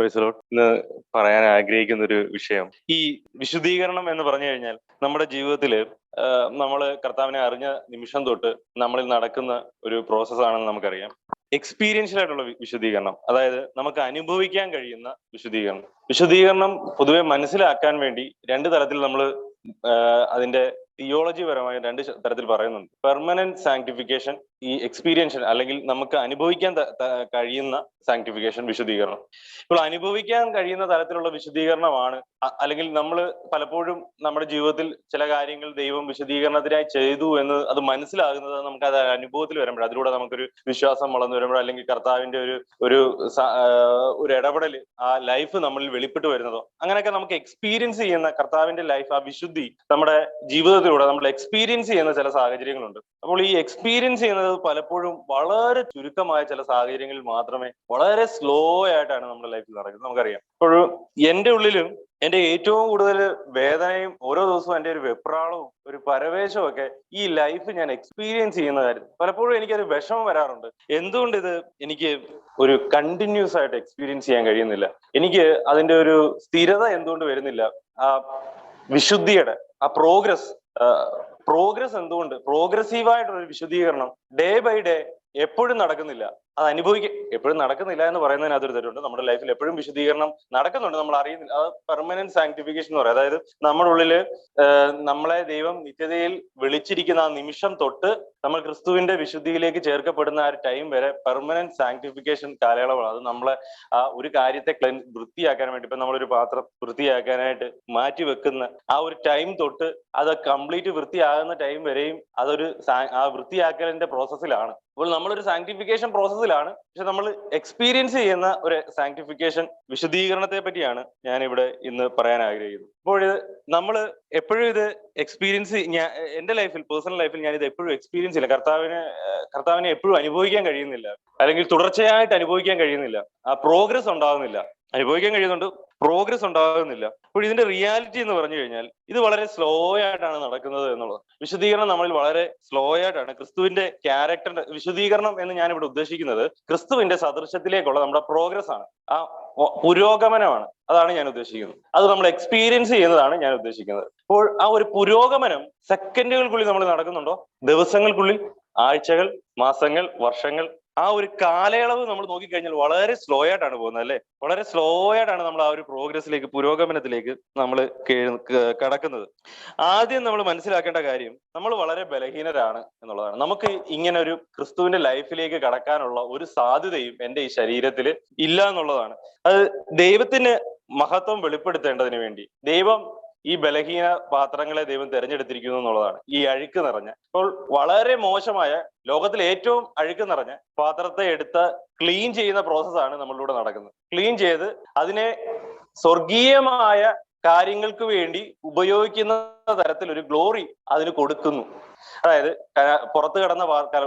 Praise the Lord. ഇന്ന് പറയാൻ ആഗ്രഹിക്കുന്ന ഒരു വിഷയം ഈ വിശുദ്ധീകരണം എന്ന് പറഞ്ഞു കഴിഞ്ഞാൽ നമ്മുടെ ജീവിതത്തിൽ നമ്മൾ കർത്താവിനെ അറിഞ്ഞ നിമിഷം തൊട്ട് നമ്മളിൽ നടക്കുന്ന ഒരു പ്രോസസ്സാണെന്ന് നമുക്കറിയാം. എക്സ്പീരിയൻഷ്യൽ ആയിട്ടുള്ള വിശുദ്ധീകരണം, അതായത് നമുക്ക് അനുഭവിക്കാൻ കഴിയുന്ന വിശുദ്ധീകരണം. വിശുദ്ധീകരണം പൊതുവെ മനസ്സിലാക്കാൻ വേണ്ടി രണ്ട് തരത്തിൽ നമ്മൾ അതിന്റെ തിയോളജി പരമായ രണ്ട് തരത്തിൽ പറയുന്നുണ്ട്. പെർമനന്റ് സാങ്ക്ടിഫിക്കേഷൻ, ഈ എക്സ്പീരിയൻഷ്യൽ അല്ലെങ്കിൽ നമുക്ക് അനുഭവിക്കാൻ കഴിയുന്ന സാങ്ക്ടിഫിക്കേഷൻ, വിശുദ്ധീകരണം. ഇപ്പോൾ അനുഭവിക്കാൻ കഴിയുന്ന തരത്തിലുള്ള വിശുദ്ധീകരണമാണ്, അല്ലെങ്കിൽ നമ്മൾ പലപ്പോഴും നമ്മുടെ ജീവിതത്തിൽ ചില കാര്യങ്ങൾ ദൈവം വിശുദ്ധീകരണത്തിനായി ചെയ്തു എന്ന് അത് മനസ്സിലാകുന്നത് നമുക്ക് അത് അനുഭവത്തിൽ വരുമ്പോൾ, അതിലൂടെ നമുക്കൊരു വിശ്വാസം വളർന്നു വരുമ്പോൾ, അല്ലെങ്കിൽ കർത്താവിന്റെ ഒരു ഇടപെടൽ ആ ലൈഫ് നമ്മളിൽ വെളിപ്പെട്ട് വരുന്നതോ, അങ്ങനെയൊക്കെ നമുക്ക് എക്സ്പീരിയൻസ് ചെയ്യുന്ന കർത്താവിന്റെ ലൈഫ്, ആ വിശുദ്ധി നമ്മുടെ ജീവിതത്തിലൂടെ നമ്മൾ എക്സ്പീരിയൻസ് ചെയ്യുന്ന ചില സാഹചര്യങ്ങളുണ്ട്. അപ്പോൾ ഈ എക്സ്പീരിയൻസ് ചെയ്യുന്നത് പലപ്പോഴും വളരെ ചുരുക്കമായ ചില സാഹചര്യങ്ങളിൽ മാത്രമേ, വളരെ സ്ലോ ആയിട്ടാണ് നമ്മുടെ ലൈഫിൽ നടക്കുന്നത്. നമുക്കറിയാം. ഇപ്പോഴും എന്റെ ഉള്ളിലും എന്റെ ഏറ്റവും കൂടുതൽ വേദനയും ഓരോ ദിവസവും എന്റെ ഒരു വെപ്രാളവും ഒരു പരവേശവും ഒക്കെ ഈ ലൈഫ് ഞാൻ എക്സ്പീരിയൻസ് ചെയ്യുന്ന കാര്യം പലപ്പോഴും എനിക്കൊരു വിഷമം വരാറുണ്ട്. എന്തുകൊണ്ട് ഇത് എനിക്ക് ഒരു കണ്ടിന്യൂസ് ആയിട്ട് എക്സ്പീരിയൻസ് ചെയ്യാൻ കഴിയുന്നില്ല? എനിക്ക് അതിന്റെ ഒരു സ്ഥിരത എന്തുകൊണ്ട് വരുന്നില്ല? ആ വിശുദ്ധിയുടെ ആ പ്രോഗ്രസ് എന്തുകൊണ്ട്, പ്രോഗ്രസീവായിട്ടുള്ള ഒരു വിശുദ്ധീകരണം ഡേ ബൈ ഡേ എപ്പോഴും നടക്കുന്നില്ല? അത് എപ്പോഴും നടക്കുന്നില്ല എന്ന് പറയുന്നതിന് അതൊരു തെറ്റുണ്ട്. നമ്മുടെ ലൈഫിൽ എപ്പോഴും വിശുദ്ധീകരണം നടക്കുന്നുണ്ട്, നമ്മൾ അറിയുന്നില്ല. അത് പെർമനന്റ് സാങ്ക്ടിഫിക്കേഷൻ എന്ന് പറയും. അതായത് നമ്മുടെ ഉള്ളില് നമ്മളെ ദൈവം നിത്യതയിൽ വിളിച്ചിരിക്കുന്ന ആ നിമിഷം തൊട്ട് നമ്മൾ ക്രിസ്തുവിന്റെ വിശുദ്ധിയിലേക്ക് ചേർക്കപ്പെടുന്ന ആ ഒരു ടൈം വരെ പെർമനന്റ് സാങ്ക്ടിഫിക്കേഷൻ കാലയളവാണ്. അത് നമ്മളെ ആ ഒരു കാര്യത്തെ വൃത്തിയാക്കാൻ വേണ്ടി, ഇപ്പൊ നമ്മളൊരു പാത്രം വൃത്തിയാക്കാനായിട്ട് മാറ്റി വെക്കുന്ന ആ ഒരു ടൈം തൊട്ട് അത് കംപ്ലീറ്റ് വൃത്തിയാകുന്ന ടൈം വരെയും അതൊരു ആ വൃത്തിയാക്കലിന്റെ പ്രോസസ്സിലാണ്. അപ്പോൾ നമ്മളൊരു സാങ്ക്ടിഫിക്കേഷൻ പ്രോസസ്സിലാണ്, പക്ഷെ നമ്മൾ എക്സ്പീരിയൻസ് ചെയ്യുന്ന ഒരു സാങ്ക്ടിഫിക്കേഷൻ, വിശുദ്ധീകരണത്തെ പറ്റിയാണ് ഞാൻ ഇവിടെ ഇന്ന് പറയാൻ ആഗ്രഹിക്കുന്നത്. അപ്പോൾ നമ്മൾ എപ്പോഴും ഇത് എക്സ്പീരിയൻസ്, എന്റെ ലൈഫിൽ, പേഴ്സണൽ ലൈഫിൽ ഞാൻ ഇത് എപ്പോഴും എക്സ്പീരിയൻസ് ചെയ്യില്ല. കർത്താവിനെ എപ്പോഴും അനുഭവിക്കാൻ കഴിയുന്നില്ല, അല്ലെങ്കിൽ തുടർച്ചയായിട്ട് അനുഭവിക്കാൻ കഴിയുന്നില്ല. ആ പ്രോഗ്രസ് ഉണ്ടാകുന്നില്ല. അനുഭവിക്കാൻ കഴിയുന്നുണ്ട്, പ്രോഗ്രസ് ഉണ്ടാകുന്നില്ല. അപ്പോൾ ഇതിന്റെ റിയാലിറ്റി എന്ന് പറഞ്ഞു കഴിഞ്ഞാൽ ഇത് വളരെ സ്ലോ ആയിട്ടാണ് നടക്കുന്നത് എന്നുള്ളത്. വിശുദ്ധീകരണം നമ്മളിൽ വളരെ സ്ലോ ആയിട്ടാണ്. ക്രിസ്തുവിന്റെ ക്യാരക്ടറിന്റെ വിശുദ്ധീകരണം എന്ന് ഞാൻ ഇവിടെ ഉദ്ദേശിക്കുന്നത് ക്രിസ്തുവിന്റെ സദൃശ്യത്തിലേക്കുള്ള നമ്മുടെ പ്രോഗ്രസ് ആണ്, ആ പുരോഗമനമാണ്. അതാണ് ഞാൻ ഉദ്ദേശിക്കുന്നത്. അത് നമ്മൾ എക്സ്പീരിയൻസ് ചെയ്യുന്നതാണ് ഞാൻ ഉദ്ദേശിക്കുന്നത്. അപ്പോൾ ആ ഒരു പുരോഗമനം സെക്കൻഡുകൾക്കുള്ളിൽ നമ്മൾ നടക്കുന്നുണ്ടോ? ദിവസങ്ങൾക്കുള്ളിൽ, ആഴ്ചകൾ, മാസങ്ങൾ, വർഷങ്ങൾ, ആ ഒരു കാലയളവ് നമ്മൾ നോക്കിക്കഴിഞ്ഞാൽ വളരെ സ്ലോ ആയിട്ടാണ് പോകുന്നത്, അല്ലെ? വളരെ സ്ലോ ആയിട്ടാണ് നമ്മൾ ആ ഒരു പ്രോഗ്രസിലേക്ക്, പുരോഗമനത്തിലേക്ക് നമ്മൾ കടക്കുന്നത്. ആദ്യം നമ്മൾ മനസ്സിലാക്കേണ്ട കാര്യം, നമ്മൾ വളരെ ബലഹീനരാണ് എന്നുള്ളതാണ്. നമുക്ക് ഇങ്ങനെ ഒരു ക്രിസ്തുവിന്റെ ലൈഫിലേക്ക് കടക്കാനുള്ള ഒരു സാധ്യതയും എന്റെ ഈ ശരീരത്തിൽ ഇല്ല എന്നുള്ളതാണ്. അത് ദൈവത്തിന് മഹത്വം വെളിപ്പെടുത്തേണ്ടതിന് വേണ്ടി ദൈവം ഈ ബലഹീന പാത്രങ്ങളെ ദൈവം തിരഞ്ഞെടുത്തിരിക്കുന്നു എന്നുള്ളതാണ്. ഈ അഴുക്ക് നിറഞ്ഞ, ഇപ്പോൾ വളരെ മോശമായ, ലോകത്തിൽ ഏറ്റവും അഴുക്ക് നിറഞ്ഞ പാത്രത്തെ എടുത്ത് ക്ലീൻ ചെയ്യുന്ന പ്രോസസ്സാണ് നമ്മളിലൂടെ നടക്കുന്നത്. ക്ലീൻ ചെയ്ത് അതിനെ സ്വർഗീയമായ കാര്യങ്ങൾക്ക് വേണ്ടി ഉപയോഗിക്കുന്ന തരത്തിൽ ഒരു ഗ്ലോറി അതിന് കൊടുക്കുന്നു. അതായത് പുറത്ത് കിടന്ന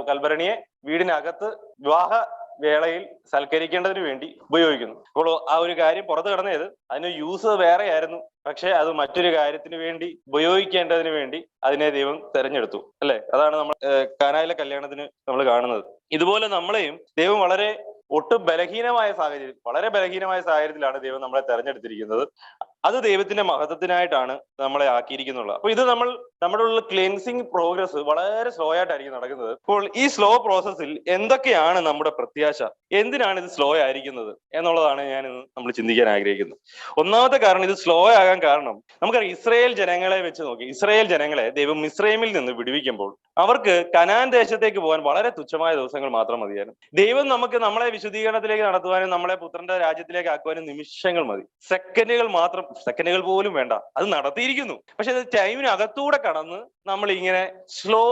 കൽഭരണിയെ വീടിനകത്ത് വിവാഹ വേളയിൽ സൽക്കരിക്കേണ്ടതിന് വേണ്ടി ഉപയോഗിക്കുന്നു. അപ്പോൾ ആ ഒരു കാര്യം പുറത്ത് കിടന്നത് അതിന് യൂസ് വേറെ ആയിരുന്നു, പക്ഷെ അത് മറ്റൊരു കാര്യത്തിന് വേണ്ടി ഉപയോഗിക്കേണ്ടതിന് വേണ്ടി അതിനെ ദൈവം തെരഞ്ഞെടുത്തു, അല്ലെ? അതാണ് നമ്മൾ കാനായിലെ കല്യാണത്തിന് നമ്മൾ കാണുന്നത്. ഇതുപോലെ നമ്മളെയും ദൈവം ഒട്ടും ബലഹീനമായ സാഹചര്യം, വളരെ ബലഹീനമായ സാഹചര്യത്തിലാണ് ദൈവം നമ്മളെ തെരഞ്ഞെടുത്തിരിക്കുന്നത്. അത് ദൈവത്തിന്റെ മഹത്വത്തിനായിട്ടാണ് നമ്മളെ ആക്കിയിരിക്കുന്നുള്ളത്. അപ്പൊ ഇത് നമ്മുടെ ഉള്ള ക്ലെൻസിങ് പ്രോഗ്രസ് വളരെ സ്ലോ ആയിട്ടായിരിക്കും നടക്കുന്നത്. അപ്പോൾ ഈ സ്ലോ പ്രോസസ്സിൽ എന്തൊക്കെയാണ് നമ്മുടെ പ്രത്യാശ? എന്തിനാണ് ഇത് സ്ലോ ആയിരിക്കുന്നത് എന്നുള്ളതാണ് ഞാൻ നമ്മൾ ചിന്തിക്കാൻ ആഗ്രഹിക്കുന്നത്. ഒന്നാമത്തെ കാരണം, ഇത് സ്ലോ ആകാൻ കാരണം നമുക്കറിയാം, ഇസ്രായേൽ ജനങ്ങളെ വെച്ച് നോക്കി. ഇസ്രായേൽ ജനങ്ങളെ ദൈവം മിസ്രൈമിൽ നിന്ന് വിടുവിക്കുമ്പോൾ അവർക്ക് കനാൻ ദേശത്തേക്ക് പോകാൻ വളരെ തുച്ഛമായ ദിവസങ്ങൾ മാത്രം മതിയായിരുന്നു. ദൈവം നമ്മളെ വിശുദ്ധീകരണത്തിലേക്ക് നടത്തുവാനും നമ്മളെ പുത്രന്റെ രാജ്യത്തിലേക്ക് ആക്കുവാനും നിമിഷങ്ങൾ മതി, സെക്കൻഡുകൾ മാത്രം, സെക്കൻഡുകൾ പോലും വേണ്ട. അത് നടത്തിയിരിക്കുന്നു. പക്ഷെ അത് ടൈമിനകത്തൂടെ കടന്ന് നമ്മൾ ഇങ്ങനെ സ്ലോ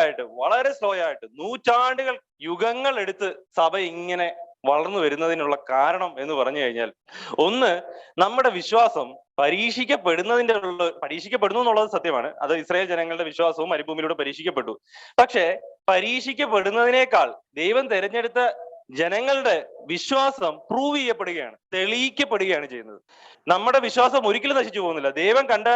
ആയിട്ട്, വളരെ സ്ലോ ആയിട്ട്, നൂറ്റാണ്ടുകൾ, യുഗങ്ങൾ എടുത്ത് സഭ ഇങ്ങനെ വളർന്നു വരുന്നതിനുള്ള കാരണം എന്ന് പറഞ്ഞു കഴിഞ്ഞാൽ, ഒന്ന്, നമ്മുടെ വിശ്വാസം പരീക്ഷിക്കപ്പെടുന്നു എന്നുള്ളത് സത്യമാണ്. അത് ഇസ്രായേൽ ജനങ്ങളുടെ വിശ്വാസവും മരുഭൂമിയിലൂടെ പരീക്ഷിക്കപ്പെട്ടു. പക്ഷെ പരീക്ഷിക്കപ്പെടുന്നതിനേക്കാൾ ദൈവം തെരഞ്ഞെടുത്ത ജനങ്ങളുടെ വിശ്വാസം പ്രൂവ് ചെയ്യപ്പെടുകയാണ്, തെളിയിക്കപ്പെടുകയാണ് ചെയ്യുന്നത്. നമ്മുടെ വിശ്വാസം ഒരിക്കലും നശിച്ചു പോകുന്നില്ല. ദൈവം കണ്ട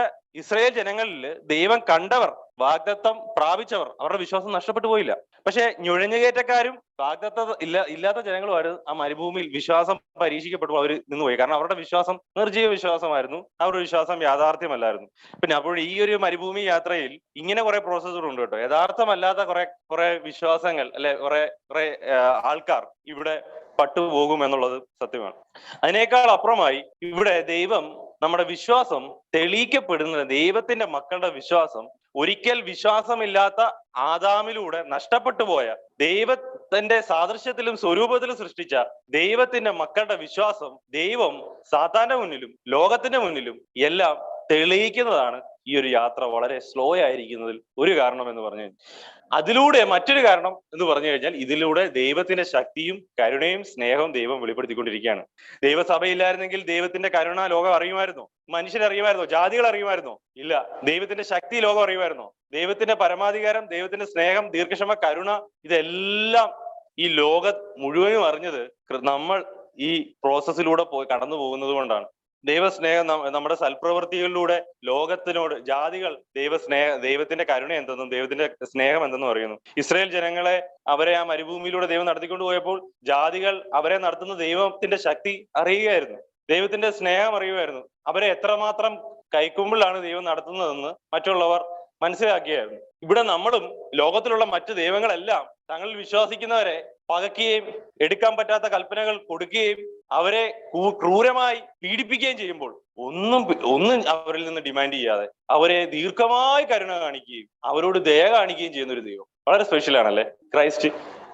ഇസ്രായേൽ ജനങ്ങളിൽ ദൈവം കണ്ടവർ വാഗ്ദത്തം പ്രാപിച്ചവർ അവരുടെ വിശ്വാസം നഷ്ടപ്പെട്ടു പോയില്ല. പക്ഷെ നുഴഞ്ഞുകയറ്റക്കാരും വാഗ്ദത്ത ഇല്ലാത്ത ജനങ്ങളുമായിരുന്നു ആ മരുഭൂമിയിൽ വിശ്വാസം പരീക്ഷിക്കപ്പെട്ടു അവർ നിന്നുപോയി. കാരണം അവരുടെ വിശ്വാസം നിർജീവ വിശ്വാസമായിരുന്നു, അവരുടെ വിശ്വാസം യാഥാർത്ഥ്യമല്ലായിരുന്നു. പിന്നെ അപ്പോൾ ഈ ഒരു മരുഭൂമി യാത്രയിൽ ഇങ്ങനെ കുറെ പ്രോസസ്സുകൾ ഉണ്ട് കേട്ടോ. യഥാർത്ഥമല്ലാത്ത കുറെ കുറെ വിശ്വാസങ്ങൾ അല്ലെ കുറെ കുറെ ആൾക്കാർ ഇവിടെ പട്ടുപോകും എന്നുള്ളത് സത്യമാണ്. അതിനേക്കാൾ അപ്പുറമായി ഇവിടെ ദൈവം നമ്മുടെ വിശ്വാസം തെളിയിക്കപ്പെടുന്നത്, ദൈവത്തിന്റെ മക്കളുടെ വിശ്വാസം ഒരിക്കൽ വിശ്വാസമില്ലാത്ത ആദാമിലൂടെ നഷ്ടപ്പെട്ടു പോയ ദൈവത്തിന്റെ സാദൃശ്യത്തിലും സ്വരൂപത്തിലും സൃഷ്ടിച്ച ദൈവത്തിന്റെ മക്കളുടെ വിശ്വാസം ദൈവം സാത്താന്റെ മുന്നിലും ലോകത്തിന്റെ മുന്നിലും എല്ലാം തെളിയിക്കുന്നതാണ് ഈ ഒരു യാത്ര വളരെ സ്ലോ ആയിരിക്കുന്നതിൽ ഒരു കാരണം എന്ന് പറഞ്ഞു കഴിഞ്ഞാൽ. അതിലൂടെ മറ്റൊരു കാരണം എന്ന് പറഞ്ഞു കഴിഞ്ഞാൽ ഇതിലൂടെ ദൈവത്തിന്റെ ശക്തിയും കരുണയും സ്നേഹവും ദൈവം വെളിപ്പെടുത്തിക്കൊണ്ടിരിക്കുകയാണ്. ദൈവസഭയില്ലായിരുന്നെങ്കിൽ ദൈവത്തിന്റെ കരുണ ലോകം അറിയുമായിരുന്നോ? മനുഷ്യരറിയുമായിരുന്നോ? ജാതികൾ അറിയുമായിരുന്നോ? ഇല്ല. ദൈവത്തിന്റെ ശക്തി ലോകം അറിയുമായിരുന്നോ? ദൈവത്തിന്റെ പരമാധികാരം, ദൈവത്തിന്റെ സ്നേഹം, ദീർഘക്ഷമ, കരുണ, ഇതെല്ലാം ഈ ലോകം മുഴുവനും അറിഞ്ഞത് നമ്മൾ ഈ പ്രോസസ്സിലൂടെ കടന്നു പോകുന്നത് കൊണ്ടാണ്. ദൈവസ്നേഹം നമ്മുടെ സൽപ്രവൃത്തികളിലൂടെ ലോകത്തിനോട് ജാതികൾ ദൈവത്തിന്റെ കരുണ എന്തെന്നും ദൈവത്തിന്റെ സ്നേഹം എന്തെന്നും അറിയുന്നു. ഇസ്രായേൽ ജനങ്ങളെ അവരെ ആ മരുഭൂമിയിലൂടെ ദൈവം നടത്തിക്കൊണ്ടു പോയപ്പോൾ ജാതികൾ അവരെ നടത്തുന്ന ദൈവത്തിന്റെ ശക്തി അറിയുകയായിരുന്നു, ദൈവത്തിന്റെ സ്നേഹം അറിയുമായിരുന്നു. അവരെ എത്രമാത്രം കൈക്കുമ്പിളാണ് ദൈവം നടത്തുന്നതെന്ന് മറ്റുള്ളവർ മനസ്സിലാക്കിയായിരുന്നു. ഇവിടെ നമ്മളും ലോകത്തിലുള്ള മറ്റു ദൈവങ്ങളെല്ലാം തങ്ങളിൽ വിശ്വസിക്കുന്നവരെ പകയ്ക്കുകയും എടുക്കാൻ പറ്റാത്ത കൽപ്പനകൾ കൊടുക്കുകയും അവരെ ക്രൂരമായി പീഡിപ്പിക്കുകയും ചെയ്യുമ്പോൾ ഒന്നും അവരിൽ നിന്ന് ഡിമാൻഡ് ചെയ്യാതെ അവരെ ദീർഘമായി കരുണ കാണിക്കുകയും അവരോട് ദയ കാണിക്കുകയും ചെയ്യുന്ന ഒരു ദൈവം വളരെ സ്പെഷ്യൽ ആണല്ലേ. ക്രൈസ്റ്റ്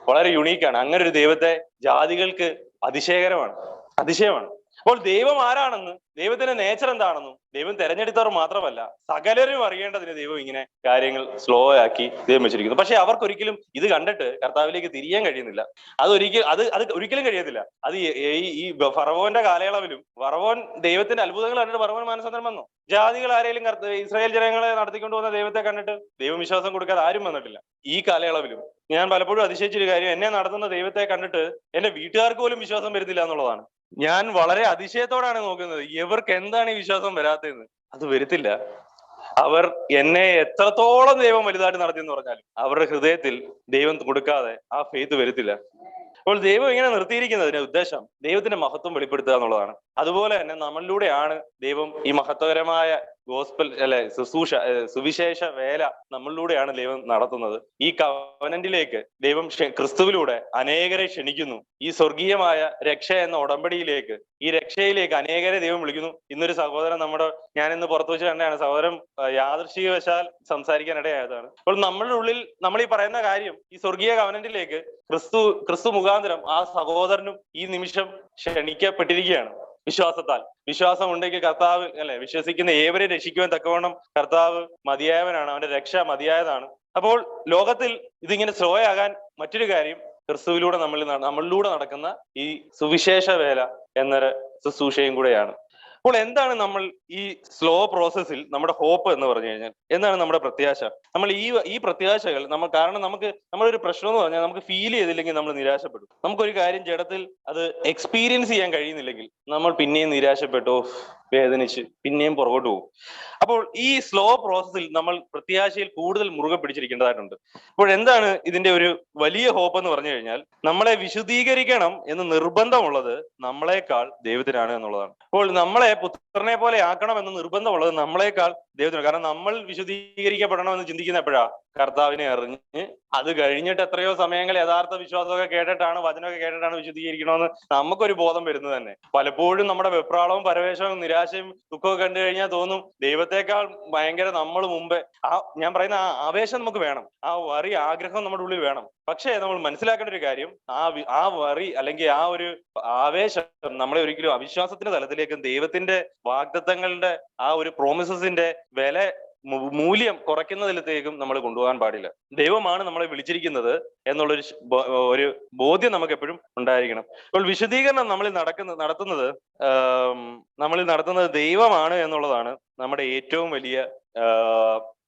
വളരെ യുണീക്കാണ്. അങ്ങനെ ഒരു ദൈവത്തെ ജാതികൾക്ക് അതിശയമാണ്. അപ്പോൾ ദൈവം ആരാണെന്ന്, ദൈവത്തിന്റെ നേച്ചർ എന്താണെന്നും ദൈവം തെരഞ്ഞെടുത്തവർ മാത്രമല്ല സകലരും അറിയേണ്ടതിന് ദൈവം ഇങ്ങനെ കാര്യങ്ങൾ സ്ലോ ആക്കി ദൈവം വെച്ചിരിക്കുന്നു. പക്ഷെ അവർക്കൊരിക്കലും ഇത് കണ്ടിട്ട് കർത്താവിലേക്ക് തിരിയാൻ കഴിയുന്നില്ല. അത് ഒരിക്കലും കഴിയത്തില്ല. അത് ഈ ഫറവോന്റെ കാലയളവിലും ഫറവോൻ ദൈവത്തിന്റെ അത്ഭുതങ്ങൾ കണ്ടിട്ട് ഫറവോൻ മാനസാന്തരം വന്നു. ജാതികൾ ആരെങ്കിലും ഇസ്രായേൽ ജനങ്ങളെ നടത്തിക്കൊണ്ടു വന്ന ദൈവത്തെ കണ്ടിട്ട് ദൈവവിശ്വാസം കൊടുക്കാതെ ആരും വന്നിട്ടില്ല. ഈ കാലയളവിലും ഞാൻ പലപ്പോഴും അതിശയിച്ചൊരു കാര്യം, എന്നെ നടത്തുന്ന ദൈവത്തെ കണ്ടിട്ട് എന്റെ വീട്ടുകാർക്ക് പോലും വിശ്വാസം വരുന്നില്ല എന്നുള്ളതാണ്. ഞാൻ വളരെ അതിശയത്തോടാണ് നോക്കുന്നത്, ഇവർക്ക് എന്താണ് ഈ വിശ്വാസം വരാത്തതെന്ന്. അത് വരുത്തില്ല. അവർ എന്നെ എത്രത്തോളം ദൈവം വലുതായിട്ട് നടത്തിയെന്ന് പറഞ്ഞാലും അവരുടെ ഹൃദയത്തിൽ ദൈവം കൊടുക്കാതെ ആ ഫെയ്ത്ത് വരുത്തില്ല. അപ്പോൾ ദൈവം ഇങ്ങനെ നിർത്തിയിരിക്കുന്നതിന്റെ ഉദ്ദേശം ദൈവത്തിന്റെ മഹത്വം വെളിപ്പെടുത്തുക എന്നുള്ളതാണ്. അതുപോലെ തന്നെ നമ്മളിലൂടെയാണ് ദൈവം ഈ മഹത്വകരമായ ഗോസ്പൽ സുവിശേഷ വേല നമ്മളിലൂടെയാണ് ദൈവം നടത്തുന്നത്. ഈ കവനന്റിലേക്ക് ദൈവം ക്രിസ്തുവിലൂടെ അനേകരെ ക്ഷണിക്കുന്നു. ഈ സ്വർഗീയമായ രക്ഷ എന്ന ഉടമ്പടിയിലേക്ക്, ഈ രക്ഷയിലേക്ക് അനേകരെ ദൈവം വിളിക്കുന്നു. ഇന്നൊരു സഹോദരൻ ഞാൻ ഇന്ന് പുറത്തു വെച്ച് തന്നെയാണ് സഹോദരൻ യാദൃശ്ചികവശാൽ സംസാരിക്കാൻ ഇടയായതാണ്. അപ്പോൾ നമ്മളുടെ ഉള്ളിൽ നമ്മൾ ഈ പറയുന്ന കാര്യം ഈ സ്വർഗീയ കവനന്റിലേക്ക് ക്രിസ്തു മുഖാന്തരം ആ സഹോദരനും ഈ നിമിഷം ക്ഷണിക്കപ്പെട്ടിരിക്കുകയാണ്. വിശ്വാസം ഉണ്ടെങ്കിൽ കർത്താവ് വിശ്വസിക്കുന്ന ഏവരെയും രക്ഷിക്കുവാൻ തക്കവണ്ണം കർത്താവ് മതിയായവനാണ്, അവന്റെ രക്ഷ മതിയായതാണ്. അപ്പോൾ ലോകത്തിൽ ഇതിങ്ങനെ സ്ലോ ആകാൻ മറ്റൊരു കാര്യം ക്രിസ്തുവിലൂടെ നമ്മളിലൂടെ നടക്കുന്ന ഈ സുവിശേഷ വേല എന്നൊരു ശുശ്രൂഷയും കൂടെയാണ്. അപ്പോൾ എന്താണ് നമ്മൾ ഈ സ്ലോ പ്രോസസ്സിൽ നമ്മുടെ ഹോപ്പ് എന്ന് പറഞ്ഞു കഴിഞ്ഞാൽ എന്താണ് നമ്മുടെ പ്രത്യാശ? നമ്മൾ ഈ പ്രത്യാശകൾ കാരണം നമ്മളൊരു പ്രശ്നം എന്ന് പറഞ്ഞാൽ നമുക്ക് ഫീൽ ചെയ്തില്ലെങ്കിൽ നമ്മൾ നിരാശപ്പെടും. നമുക്കൊരു കാര്യം ജഡത്തിൽ അത് എക്സ്പീരിയൻസ് ചെയ്യാൻ കഴിയുന്നില്ലെങ്കിൽ നമ്മൾ പിന്നെയും നിരാശപ്പെട്ടു വേദനിച്ച് പിന്നെയും പുറകോട്ട് പോകും. അപ്പോൾ ഈ സ്ലോ പ്രോസസ്സിൽ നമ്മൾ പ്രത്യാശയിൽ കൂടുതൽ മുറുകെ പിടിച്ചിരിക്കേണ്ടതായിട്ടുണ്ട്. അപ്പോൾ എന്താണ് ഇതിന്റെ ഒരു വലിയ ഹോപ്പ് എന്ന് പറഞ്ഞു കഴിഞ്ഞാൽ നമ്മളെ വിശുദ്ധീകരിക്കണം എന്ന് നിർബന്ധമുള്ളത് നമ്മളെക്കാൾ ദൈവത്തിനാണ് എന്നുള്ളതാണ്. അപ്പോൾ നമ്മളെ പുത്രനെ പോലെ ആക്കണം എന്ന് നിർബന്ധമുള്ളത് നമ്മളെക്കാൾ ദൈവത്തിനാണ്. കാരണം നമ്മൾ വിശുദ്ധീകരിക്കപ്പെടണമെന്ന് ചിന്തിക്കുന്ന എപ്പോഴാ? കർത്താവിനെ അറിഞ്ഞ് അത് കഴിഞ്ഞിട്ട് എത്രയോ സമയങ്ങൾ യഥാർത്ഥ വിശ്വാസമൊക്കെ കേട്ടിട്ടാണ്, വചനമൊക്കെ കേട്ടിട്ടാണ് വിശുദ്ധീകരിക്കണമെന്ന് നമുക്കൊരു ബോധം വരുന്നത് തന്നെ. പലപ്പോഴും നമ്മുടെ വെപ്രാളവും പരവേശവും നിരാശയും ദുഃഖമൊക്കെ കണ്ടു കഴിഞ്ഞാൽ തോന്നും ദൈവത്തെക്കാൾ ഭയങ്കര നമ്മൾ മുമ്പേ ഞാൻ പറയുന്ന ആവേശം നമുക്ക് വേണം, ആ വറി ആഗ്രഹം നമ്മുടെ ഉള്ളിൽ വേണം. പക്ഷേ നമ്മൾ മനസ്സിലാക്കേണ്ട ഒരു കാര്യം, ആ വറി അല്ലെങ്കിൽ ആ ഒരു ആവേശം നമ്മളെ ഒരിക്കലും അവിശ്വാസത്തിന്റെ തലത്തിലേക്കും ദൈവത്തിന്റെ വാഗ്ദത്തങ്ങളുടെ ആ ഒരു പ്രോമിസസിന്റെ വില മൂല്യം കുറയ്ക്കുന്നതിലത്തേക്കും നമ്മൾ കൊണ്ടുപോകാൻ പാടില്ല. ദൈവമാണ് നമ്മളെ വിളിച്ചിരിക്കുന്നത് എന്നുള്ളൊരു ബോധ്യം നമുക്ക് എപ്പോഴും ഉണ്ടായിരിക്കണം. അപ്പോൾ വിശുദ്ധീകരണം നമ്മളിൽ നടത്തുന്നത് ദൈവമാണ് എന്നുള്ളതാണ് നമ്മുടെ ഏറ്റവും വലിയ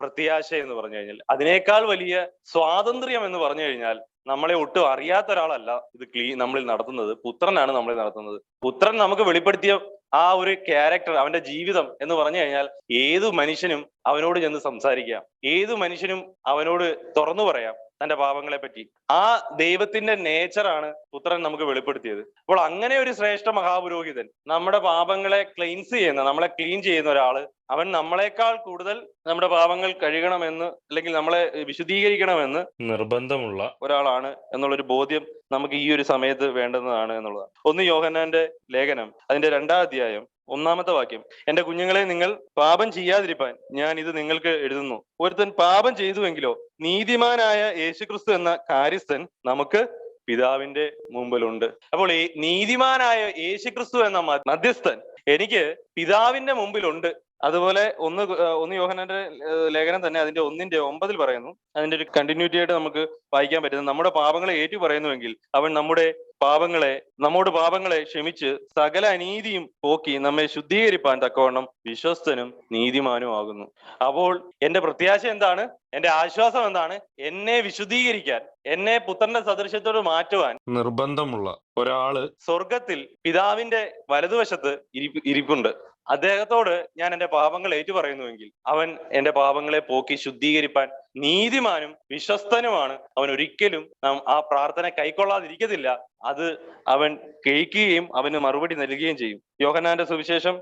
പ്രത്യാശ എന്ന് പറഞ്ഞു കഴിഞ്ഞാൽ. അതിനേക്കാൾ വലിയ സ്വാതന്ത്ര്യം എന്ന് പറഞ്ഞു കഴിഞ്ഞാൽ നമ്മളെ ഒട്ടും അറിയാത്ത ഒരാളല്ല ഇത് നമ്മളിൽ നടത്തുന്നത്. പുത്രനാണ് നമ്മളിൽ നടത്തുന്നത്. പുത്രൻ നമുക്ക് വെളിപ്പെടുത്തിയ ആ ഒരു ക്യാരക്ടർ, അവന്റെ ജീവിതം എന്ന് പറഞ്ഞു കഴിഞ്ഞാൽ ഏതു മനുഷ്യനും അവനോട് ചെന്ന് സംസാരിക്കാം, ഏതു മനുഷ്യനും അവനോട് തുറന്നു പറയാം തന്റെ പാപങ്ങളെ പറ്റി. ആ ദൈവത്തിന്റെ നേച്ചറാണ് പുത്രൻ നമുക്ക് വെളിപ്പെടുത്തിയത്. അപ്പോൾ അങ്ങനെ ഒരു ശ്രേഷ്ഠ മഹാപുരോഹിതൻ, നമ്മുടെ പാപങ്ങളെ ക്ലീൻസ് ചെയ്യുന്ന, നമ്മളെ ക്ലീൻ ചെയ്യുന്ന ഒരാള്, അവൻ നമ്മളെക്കാൾ കൂടുതൽ നമ്മുടെ പാപങ്ങൾ കഴുകണമെന്ന് അല്ലെങ്കിൽ നമ്മളെ വിശുദ്ധീകരിക്കണമെന്ന് നിർബന്ധമുള്ള ഒരാളാണ് എന്നുള്ളൊരു ബോധ്യം നമുക്ക് ഈ ഒരു സമയത്ത് വേണ്ടുന്നതാണ് എന്നുള്ളതാണ്. 1 യോഹന്നാന്റെ ലേഖനം അതിന്റെ 2-ാം അധ്യായം 1-ാമത്തെ വാക്യം: എന്റെ കുഞ്ഞുങ്ങളെ, നിങ്ങൾ പാപം ചെയ്യാതിരിപ്പാൻ ഞാൻ ഇത് നിങ്ങൾക്ക് എഴുതുന്നു. ഒരുത്തൻ പാപം ചെയ്തുവെങ്കിലോ നീതിമാനായ യേശുക്രിസ്തു എന്ന കാര്യസ്ഥൻ നമുക്ക് പിതാവിന്റെ മുമ്പിലുണ്ട്. അപ്പോൾ ഈ നീതിമാനായ യേശുക്രിസ്തു എന്ന മധ്യസ്ഥൻ എനിക്ക് പിതാവിന്റെ മുമ്പിലുണ്ട്. അതുപോലെ 1 യോഹന്നാന്റെ ലേഖനം തന്നെ അതിന്റെ 1:9 പറയുന്നു. അതിന്റെ ഒരു കണ്ടിന്യൂറ്റി ആയിട്ട് നമുക്ക് വായിക്കാൻ പറ്റുന്നത്: നമ്മുടെ പാപങ്ങളെ ഏറ്റു പറയുന്നുവെങ്കിൽ അവൻ നമ്മോട് പാപങ്ങളെ ക്ഷമിച്ച് സകല അനീതിയും പോക്കി നമ്മെ ശുദ്ധീകരിപ്പാൻ തക്കവണ്ണം വിശ്വസ്തനും നീതിമാനും ആകുന്നു. അപ്പോൾ എന്റെ പ്രത്യാശ എന്താണ്? എന്റെ ആശ്വാസം എന്താണ്? എന്നെ വിശുദ്ധീകരിക്കാൻ, എന്നെ പുത്രന്റെ സദൃശ്യത്തോട് മാറ്റുവാൻ നിർബന്ധമുള്ള ഒരാള് സ്വർഗത്തിൽ പിതാവിന്റെ വലതുവശത്ത് ഇരിപ്പുണ്ട്. അദ്ദേഹത്തോട് ഞാൻ എന്റെ പാപങ്ങൾ ഏറ്റു പറയുന്നുവെങ്കിൽ അവൻ എന്റെ പാപങ്ങളെ പോക്കി ശുദ്ധീകരിപ്പാൻ നീതിമാനും വിശ്വസ്തനുമാണ്. അവൻ ഒരിക്കലും ആ പ്രാർത്ഥന കൈക്കൊള്ളാതിരിക്കത്തില്ല. അത് അവൻ കേൾക്കുകയും അവന് മറുപടി നൽകുകയും ചെയ്യും. യോഹന്നാന്റെ സുവിശേഷം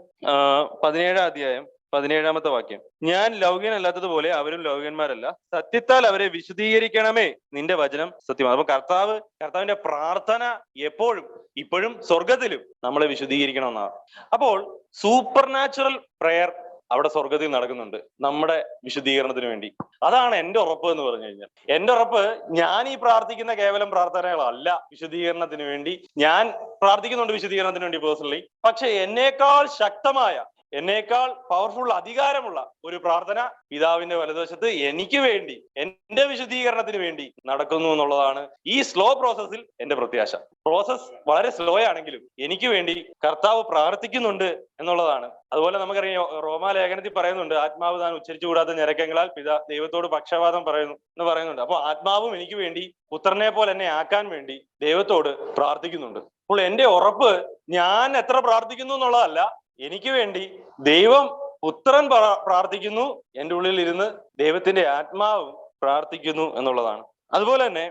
17-ാം അധ്യായം 17-ാമത്തെ വാക്യം: ഞാൻ ലൗകികനല്ലാത്തതുപോലെ അവരും ലൗകികന്മാരല്ല, സത്യത്താൽ അവരെ വിശുദ്ധീകരിക്കണമേ, നിന്റെ വചനം സത്യമാണ്. അപ്പൊ കർത്താവിന്റെ പ്രാർത്ഥന എപ്പോഴും, ഇപ്പോഴും, സ്വർഗത്തിലും നമ്മളെ വിശുദ്ധീകരിക്കണമെന്നാണ്. അപ്പോൾ സൂപ്പർ നാച്ചുറൽ പ്രയർ അവിടെ സ്വർഗത്തിൽ നടക്കുന്നുണ്ട് നമ്മുടെ വിശുദ്ധീകരണത്തിന് വേണ്ടി. അതാണ് എന്റെ ഉറപ്പ് എന്ന് പറഞ്ഞു കഴിഞ്ഞാൽ. എന്റെ ഉറപ്പ്, ഞാൻ ഈ പ്രാർത്ഥിക്കുന്ന കേവലം പ്രാർത്ഥനകളല്ല വിശുദ്ധീകരണത്തിന് വേണ്ടി. ഞാൻ പ്രാർത്ഥിക്കുന്നുണ്ട് വിശുദ്ധീകരണത്തിന് വേണ്ടി പേഴ്സണലി. പക്ഷെ എന്നേക്കാൾ ശക്തമായ, എന്നേക്കാൾ പവർഫുൾ അധികാരമുള്ള ഒരു പ്രാർത്ഥന പിതാവിന്റെ വലതുവശത്ത് എനിക്ക് വേണ്ടി, എന്റെ വിശുദ്ധീകരണത്തിന് വേണ്ടി നടക്കുന്നു എന്നുള്ളതാണ് ഈ സ്ലോ പ്രോസസ്സിൽ എന്റെ പ്രത്യാശ. പ്രോസസ് വളരെ സ്ലോ ആണെങ്കിലും എനിക്ക് വേണ്ടി കർത്താവ് പ്രാർത്ഥിക്കുന്നുണ്ട് എന്നുള്ളതാണ്. അതുപോലെ നമുക്കറിയാം, റോമാലേഖനത്തിൽ പറയുന്നുണ്ട്, ആത്മാവ് താൻ ഉച്ചരിച്ചുകൂടാത്ത ഞരക്കങ്ങളാൽ ദൈവത്തോട് പക്ഷപാതം പറയുന്നുണ്ട്. അപ്പൊ ആത്മാവും എനിക്ക് വേണ്ടി, പുത്രനെ പോലെ എന്നെ ആക്കാൻ വേണ്ടി ദൈവത്തോട് പ്രാർത്ഥിക്കുന്നുണ്ട്. അപ്പോൾ എന്റെ ഉറപ്പ് ഞാൻ എത്ര പ്രാർത്ഥിക്കുന്നു എന്നുള്ളതല്ല, എനിക്ക് വേണ്ടി ദൈവം പുത്രൻ പ്രാർത്ഥിക്കുന്നു, എൻ്റെ ഉള്ളിൽ ഇരുന്ന് ദൈവത്തിന്റെ ആത്മാവും പ്രാർത്ഥിക്കുന്നു എന്നുള്ളതാണ്. അതുപോലെ തന്നെ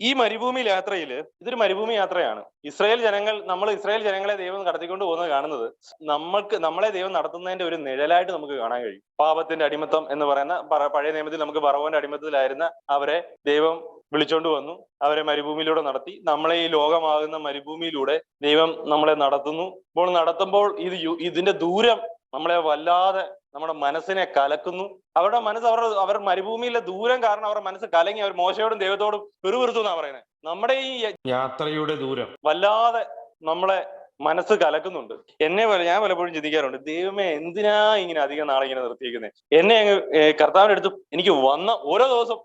ഈ മരുഭൂമി യാത്രയിൽ, ഇതൊരു മരുഭൂമി യാത്രയാണ്. ഇസ്രായേൽ ജനങ്ങളെ ദൈവം കടത്തിക്കൊണ്ട് പോകുന്നത് കാണുന്നത് നമ്മളെ ദൈവം നടത്തുന്നതിന്റെ ഒരു നിഴലായിട്ട് നമുക്ക് കാണാൻ കഴിയും. പാപത്തിന്റെ അടിമത്തം എന്ന് പറയുന്ന, പഴയ നിയമത്തിൽ നമുക്ക് ഫറവോന്റെ അടിമത്തത്തിലായിരുന്ന അവരെ ദൈവം വിളിച്ചോണ്ട് വന്നു, അവരെ മരുഭൂമിയിലൂടെ നടത്തി. നമ്മളെ ഈ ലോകമാകുന്ന മരുഭൂമിയിലൂടെ ദൈവം നമ്മളെ നടത്തുന്നു. അപ്പോൾ നടത്തുമ്പോൾ ഇതിന്റെ ദൂരം നമ്മളെ വല്ലാതെ, നമ്മുടെ മനസ്സിനെ കലക്കുന്നു. അവരുടെ മനസ്സ്, അവർ മരുഭൂമിയിലെ ദൂരം കാരണം അവരുടെ മനസ്സ് കലങ്ങി. അവർ മോശയോടും ദൈവത്തോടും പെറുപെറുത്തു എന്നാ പറയുന്നത്. നമ്മുടെ ഈ യാത്രയുടെ ദൂരം വല്ലാതെ നമ്മളെ മനസ്സ് കലക്കുന്നുണ്ട്. ഞാൻ പലപ്പോഴും ചിന്തിക്കാറുണ്ട്, ദൈവമേ എന്തിനാ ഇങ്ങനെ അധികം നാളെ ഇങ്ങനെ നിർത്തിയിരിക്കുന്നത്? എന്നെ കർത്താവിന്റെ അടുത്ത് എനിക്ക് വന്ന ഓരോ ദിവസം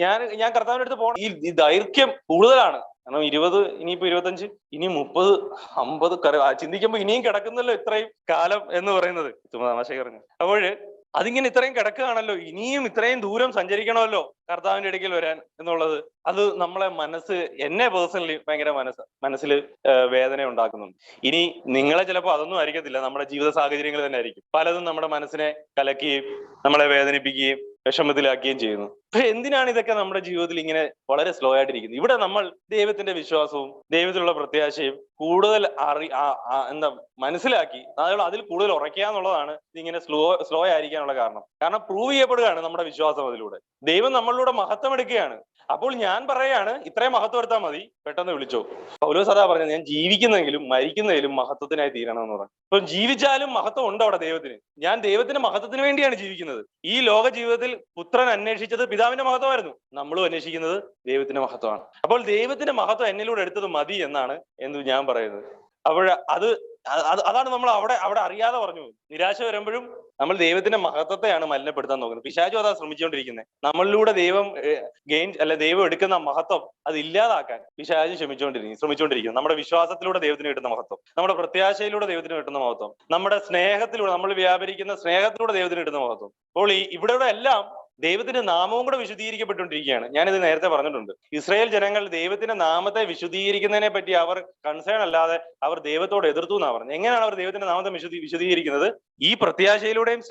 ഞാൻ കർത്താവിന്റെ അടുത്ത് പോകണം. ഈ ദൈർഘ്യം കൂടുതലാണ്. കാരണം 20, ഇനിയിപ്പോ 25, ഇനി 30, 50 ചിന്തിക്കുമ്പോ ഇനിയും കിടക്കുന്നല്ലോ ഇത്രയും കാലം എന്ന് പറയുന്നത്. തമാശ പറഞ്ഞു. അപ്പോഴ് അതിങ്ങനെ ഇത്രയും കിടക്കുകയാണല്ലോ, ഇനിയും ഇത്രയും ദൂരം സഞ്ചരിക്കണമല്ലോ കർത്താവിന്റെ അടുക്കൽ വരാൻ എന്നുള്ളത്. അത് നമ്മളെ എന്നെ പേഴ്സണലി ഭയങ്കര മനസ്സിൽ വേദന ഉണ്ടാക്കുന്നുണ്ട്. ഇനി നിങ്ങളെ ചിലപ്പോൾ അതൊന്നും ആയിരിക്കത്തില്ല, നമ്മുടെ ജീവിത സാഹചര്യങ്ങൾ തന്നെ ആയിരിക്കും പലതും നമ്മുടെ മനസ്സിനെ കലക്കുകയും നമ്മളെ വേദനിപ്പിക്കുകയും വിഷമത്തിലാക്കുകയും ചെയ്യുന്നു. അപ്പൊ എന്തിനാണ് ഇതൊക്കെ നമ്മുടെ ജീവിതത്തിൽ ഇങ്ങനെ വളരെ സ്ലോ ആയിട്ടിരിക്കുന്നത്? ഇവിടെ നമ്മൾ ദൈവത്തിന്റെ വിശ്വാസവും ദൈവത്തിലുള്ള പ്രത്യാശയും കൂടുതൽ മനസ്സിലാക്കി അതിൽ കൂടുതൽ ഉറയ്ക്കുക എന്നുള്ളതാണ് ഇതിങ്ങനെ സ്ലോ ആയിരിക്കാനുള്ള കാരണം പ്രൂവ് ചെയ്യപ്പെടുകയാണ് നമ്മുടെ വിശ്വാസം അതിലൂടെ. ദൈവം നമ്മളിലൂടെ മഹത്വം എടുക്കുകയാണ്. അപ്പോൾ ഞാൻ പറയാണ്, ഇത്രയും മഹത്വം എടുത്താൽ മതി, പെട്ടെന്ന് വിളിച്ചോ. പൗലോസ് അതാ പറഞ്ഞത്, ഞാൻ ജീവിക്കുന്നെങ്കിലും മരിക്കുന്നതിലും മഹത്വത്തിനായി തീരണം എന്ന് പറഞ്ഞു. ഇപ്പൊ ജീവിച്ചാലും മഹത്വം ഉണ്ട് അവിടെ ദൈവത്തിന്. ഞാൻ ദൈവത്തിന്റെ മഹത്വത്തിന് വേണ്ടിയാണ് ജീവിക്കുന്നത്. ഈ ലോക ജീവിതത്തിൽ പുത്രൻ അന്വേഷിച്ചത് പിതാവിന്റെ മഹത്വമായിരുന്നു, നമ്മളും അന്വേഷിക്കുന്നത് ദൈവത്തിന്റെ മഹത്വമാണ്. അപ്പോൾ ദൈവത്തിന്റെ മഹത്വം എന്നിലൂടെ എടുത്തത് മതി എന്നാണ് ഞാൻ പറയുന്നത്. അപ്പോൾ അതാണ് നമ്മൾ അവിടെ അറിയാതെ പറഞ്ഞു. നിരാശ വരുമ്പോഴും നമ്മൾ ദൈവത്തിന്റെ മഹത്വത്തെയാണ് മലിനപ്പെടുത്താൻ നോക്കുന്നത്. പിശാചും അതാ ശ്രമിച്ചുകൊണ്ടിരിക്കുന്നത്. നമ്മളിലൂടെ ദൈവം ദൈവം എടുക്കുന്ന മഹത്വം അത് ഇല്ലാതാക്കാൻ പിശാചു ശ്രമിച്ചുകൊണ്ടിരിക്കുന്നു. നമ്മുടെ വിശ്വാസത്തിലൂടെ ദൈവത്തിന് കിട്ടുന്ന മഹത്വം, നമ്മുടെ പ്രത്യാശയിലൂടെ ദൈവത്തിന് കിട്ടുന്ന മഹത്വം, നമ്മുടെ സ്നേഹത്തിലൂടെ, നമ്മൾ വ്യാപരിക്കുന്ന സ്നേഹത്തിലൂടെ ദൈവത്തിന് കിട്ടുന്ന മഹത്വം. അപ്പോൾ ഇവിടെ എല്ലാം ദൈവത്തിന്റെ നാമവും കൂടെ വിശുദ്ധീകരിക്കപ്പെട്ടുകൊണ്ടിരിക്കുകയാണ്. ഞാനിത് നേരത്തെ പറഞ്ഞിട്ടുണ്ട്. ഇസ്രായേൽ ജനങ്ങൾ ദൈവത്തിന്റെ നാമത്തെ വിശുദ്ധീകരിക്കുന്നതിനെ പറ്റി അവർ കൺസേൺ അല്ലാതെ അവർ ദൈവത്തോട് എതിർത്തു എന്നാണ് പറഞ്ഞത്. എങ്ങനെയാണ് അവർ ദൈവത്തിന്റെ നാമത്തെ വിശുദ്ധീകരിക്കുന്നത്? ഈ പ്രത്യാശയിലൂടെയും